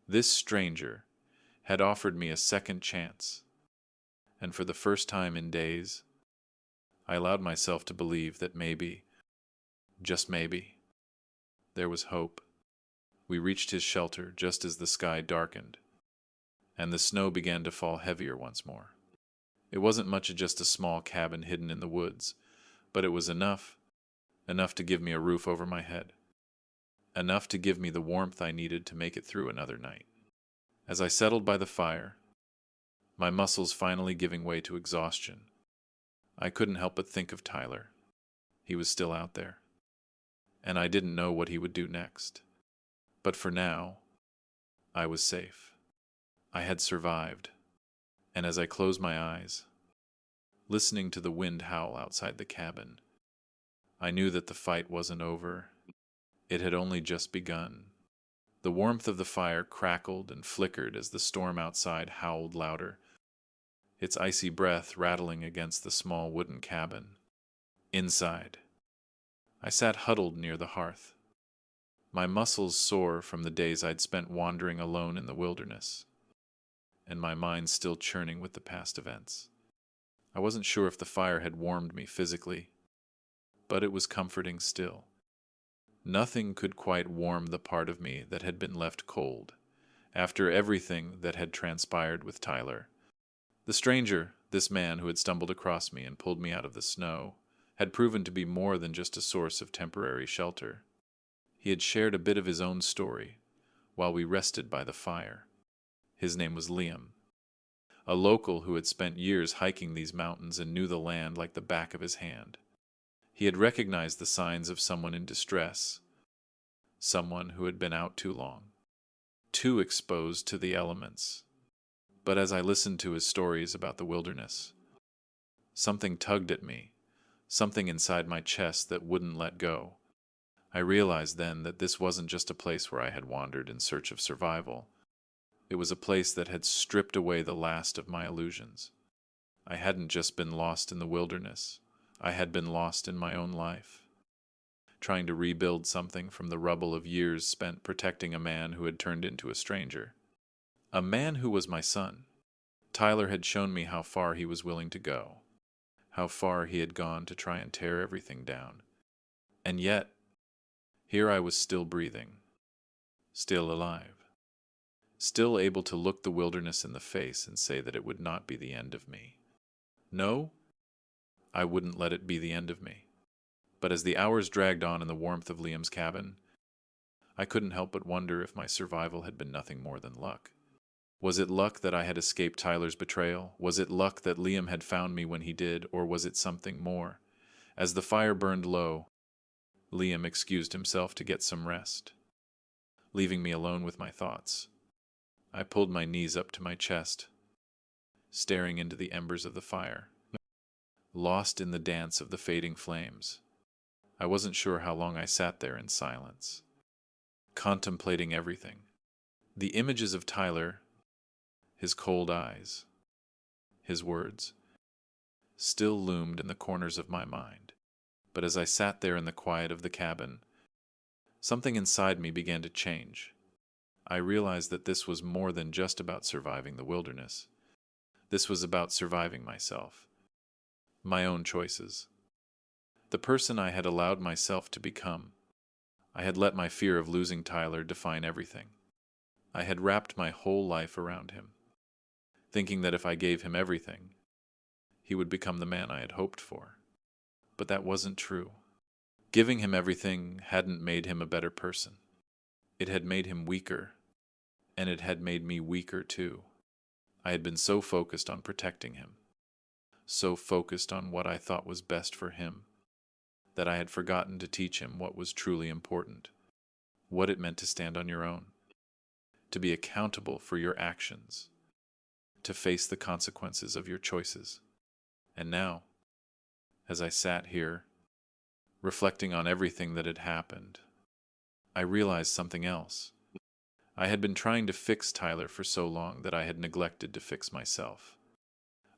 this stranger, had offered me a second chance, and for the first time in days, I allowed myself to believe that maybe, just maybe, there was hope. We reached his shelter just as the sky darkened, and the snow began to fall heavier once more. It wasn't much of just a small cabin hidden in the woods, but it was enough to give me a roof over my head, enough to give me the warmth I needed to make it through another night. As I settled by the fire, my muscles finally giving way to exhaustion, I couldn't help but think of Tyler. He was still out there, and I didn't know what he would do next. But for now, I was safe. I had survived, And as I closed my eyes, listening to the wind howl outside the cabin, I knew that the fight wasn't over. It had only just begun. The warmth of the fire crackled and flickered as the storm outside howled louder, its icy breath rattling against the small wooden cabin. Inside, I sat huddled near the hearth, my muscles sore from the days I'd spent wandering alone in the wilderness, and my mind still churning with the past events. I wasn't sure if the fire had warmed me physically, but it was comforting still. Nothing could quite warm the part of me that had been left cold after everything that had transpired with Tyler. The stranger, this man who had stumbled across me and pulled me out of the snow, had proven to be more than just a source of temporary shelter. He had shared a bit of his own story while we rested by the fire. His name was Liam, a local who had spent years hiking these mountains and knew the land like the back of his hand. He had recognized the signs of someone in distress, someone who had been out too long, too exposed to the elements. But as I listened to his stories about the wilderness, something tugged at me, something inside my chest that wouldn't let go. I realized then that this wasn't just a place where I had wandered in search of survival. It was a place that had stripped away the last of my illusions. I hadn't just been lost in the wilderness. I had been lost in my own life, trying to rebuild something from the rubble of years spent protecting a man who had turned into a stranger. A man who was my son. Tyler had shown me how far he was willing to go, how far he had gone to try and tear everything down. And yet, here I was still breathing, still alive, still able to look the wilderness in the face and say that it would not be the end of me. No, I wouldn't let it be the end of me. But as the hours dragged on in the warmth of Liam's cabin, I couldn't help but wonder if my survival had been nothing more than luck. Was it luck that I had escaped Tyler's betrayal? Was it luck that Liam had found me when he did, or was it something more? As the fire burned low, Liam excused himself to get some rest, leaving me alone with my thoughts. I pulled my knees up to my chest, staring into the embers of the fire, lost in the dance of the fading flames. I wasn't sure how long I sat there in silence, contemplating everything. The images of Tyler, his cold eyes, his words, still loomed in the corners of my mind. But as I sat there in the quiet of the cabin, something inside me began to change. I realized that this was more than just about surviving the wilderness. This was about surviving myself, my own choices, the person I had allowed myself to become. I had let my fear of losing Tyler define everything. I had wrapped my whole life around him, thinking that if I gave him everything, he would become the man I had hoped for. But that wasn't true. Giving him everything hadn't made him a better person. It had made him weaker, and it had made me weaker too. I had been so focused on protecting him, so focused on what I thought was best for him, that I had forgotten to teach him what was truly important, what it meant to stand on your own, to be accountable for your actions, to face the consequences of your choices. And now, as I sat here, reflecting on everything that had happened, I realized something else. I had been trying to fix Tyler for so long that I had neglected to fix myself.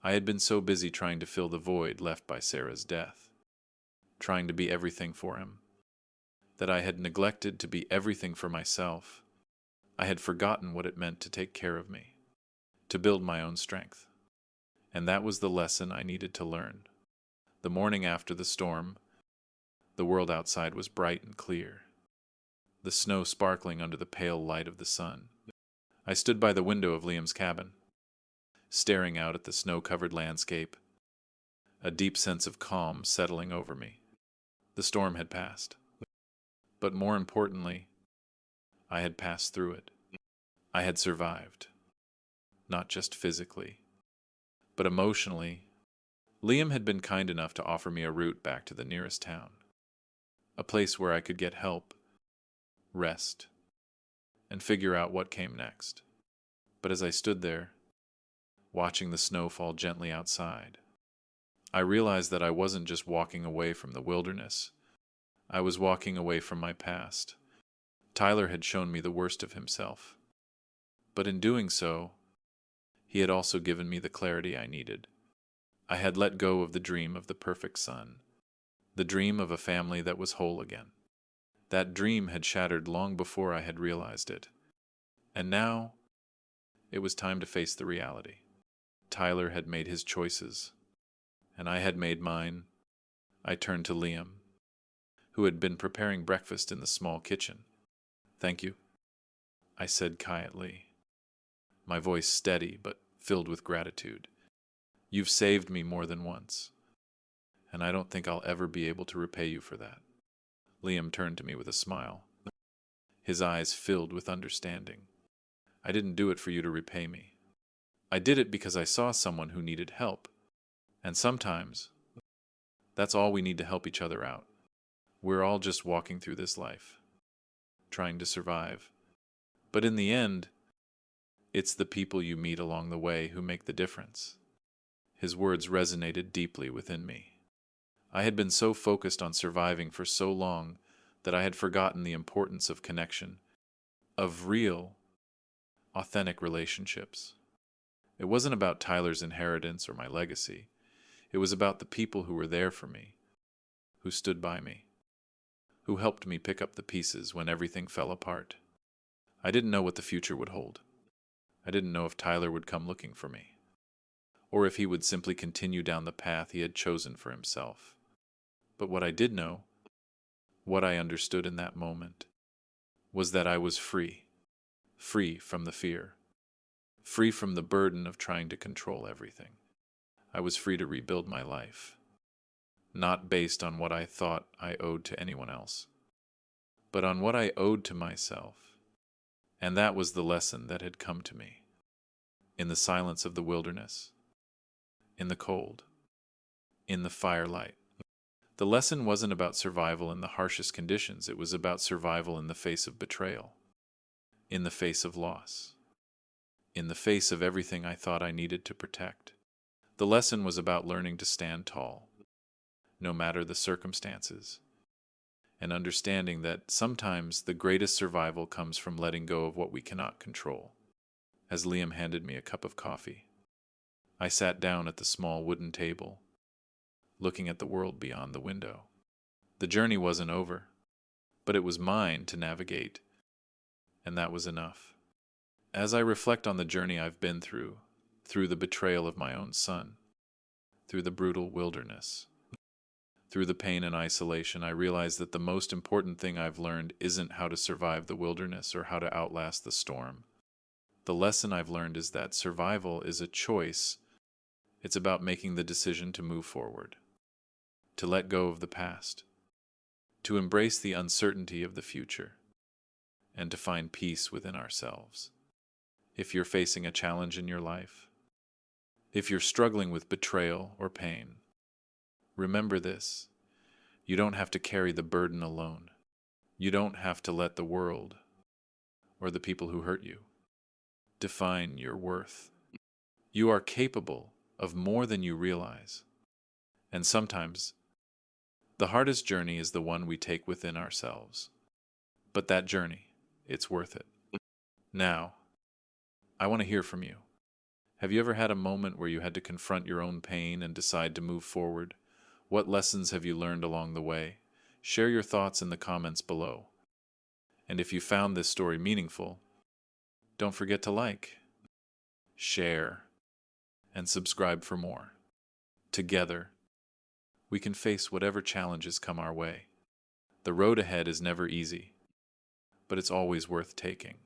I had been so busy trying to fill the void left by Sarah's death, trying to be everything for him, that I had neglected to be everything for myself. I had forgotten what it meant to take care of me, to build my own strength. And that was the lesson I needed to learn. The morning after the storm, the world outside was bright and clear, the snow sparkling under the pale light of the sun. I stood by the window of Liam's cabin, staring out at the snow-covered landscape, a deep sense of calm settling over me. The storm had passed, but more importantly, I had passed through it. I had survived, not just physically, but emotionally. Liam had been kind enough to offer me a route back to the nearest town, a place where I could get help, rest, and figure out what came next. But as I stood there, watching the snow fall gently outside. I realized that I wasn't just walking away from the wilderness. I was walking away from my past. Tyler had shown me the worst of himself. But in doing so, he had also given me the clarity I needed. I had let go of the dream of the perfect son, the dream of a family that was whole again. That dream had shattered long before I had realized it. And now, it was time to face the reality. Tyler had made his choices, and I had made mine. I turned to Liam, who had been preparing breakfast in the small kitchen. "Thank you," I said quietly, my voice steady but filled with gratitude. "You've saved me more than once, and I don't think I'll ever be able to repay you for that." Liam turned to me with a smile, his eyes filled with understanding. "I didn't do it for you to repay me. I did it because I saw someone who needed help. And sometimes, that's all we need to help each other out. We're all just walking through this life, trying to survive. But in the end, it's the people you meet along the way who make the difference." His words resonated deeply within me. I had been so focused on surviving for so long that I had forgotten the importance of connection, of real, authentic relationships. It wasn't about Tyler's inheritance or my legacy. It was about the people who were there for me, who stood by me, who helped me pick up the pieces when everything fell apart. I didn't know what the future would hold. I didn't know if Tyler would come looking for me, or if he would simply continue down the path he had chosen for himself. But what I did know, what I understood in that moment, was that I was free, free from the fear, free from the burden of trying to control everything. I was free to rebuild my life, not based on what I thought I owed to anyone else, but on what I owed to myself. And that was the lesson that had come to me, in the silence of the wilderness, in the cold, in the firelight. The lesson wasn't about survival in the harshest conditions. It was about survival in the face of betrayal, in the face of loss, in the face of everything I thought I needed to protect. The lesson was about learning to stand tall, no matter the circumstances, and understanding that sometimes the greatest survival comes from letting go of what we cannot control. As Liam handed me a cup of coffee, I sat down at the small wooden table, looking at the world beyond the window. The journey wasn't over, but it was mine to navigate, and that was enough. As I reflect on the journey I've been through the betrayal of my own son, through the brutal wilderness, through the pain and isolation, I realize that the most important thing I've learned isn't how to survive the wilderness or how to outlast the storm. The lesson I've learned is that survival is a choice. It's about making the decision to move forward, to let go of the past, to embrace the uncertainty of the future, and to find peace within ourselves. If you're facing a challenge in your life, if you're struggling with betrayal or pain, remember this: you don't have to carry the burden alone. You don't have to let the world or the people who hurt you define your worth. You are capable of more than you realize. And sometimes, the hardest journey is the one we take within ourselves. But that journey, it's worth it. Now, I want to hear from you. Have you ever had a moment where you had to confront your own pain and decide to move forward? What lessons have you learned along the way? Share your thoughts in the comments below. And if you found this story meaningful, don't forget to like, share, and subscribe for more. Together, we can face whatever challenges come our way. The road ahead is never easy, but it's always worth taking.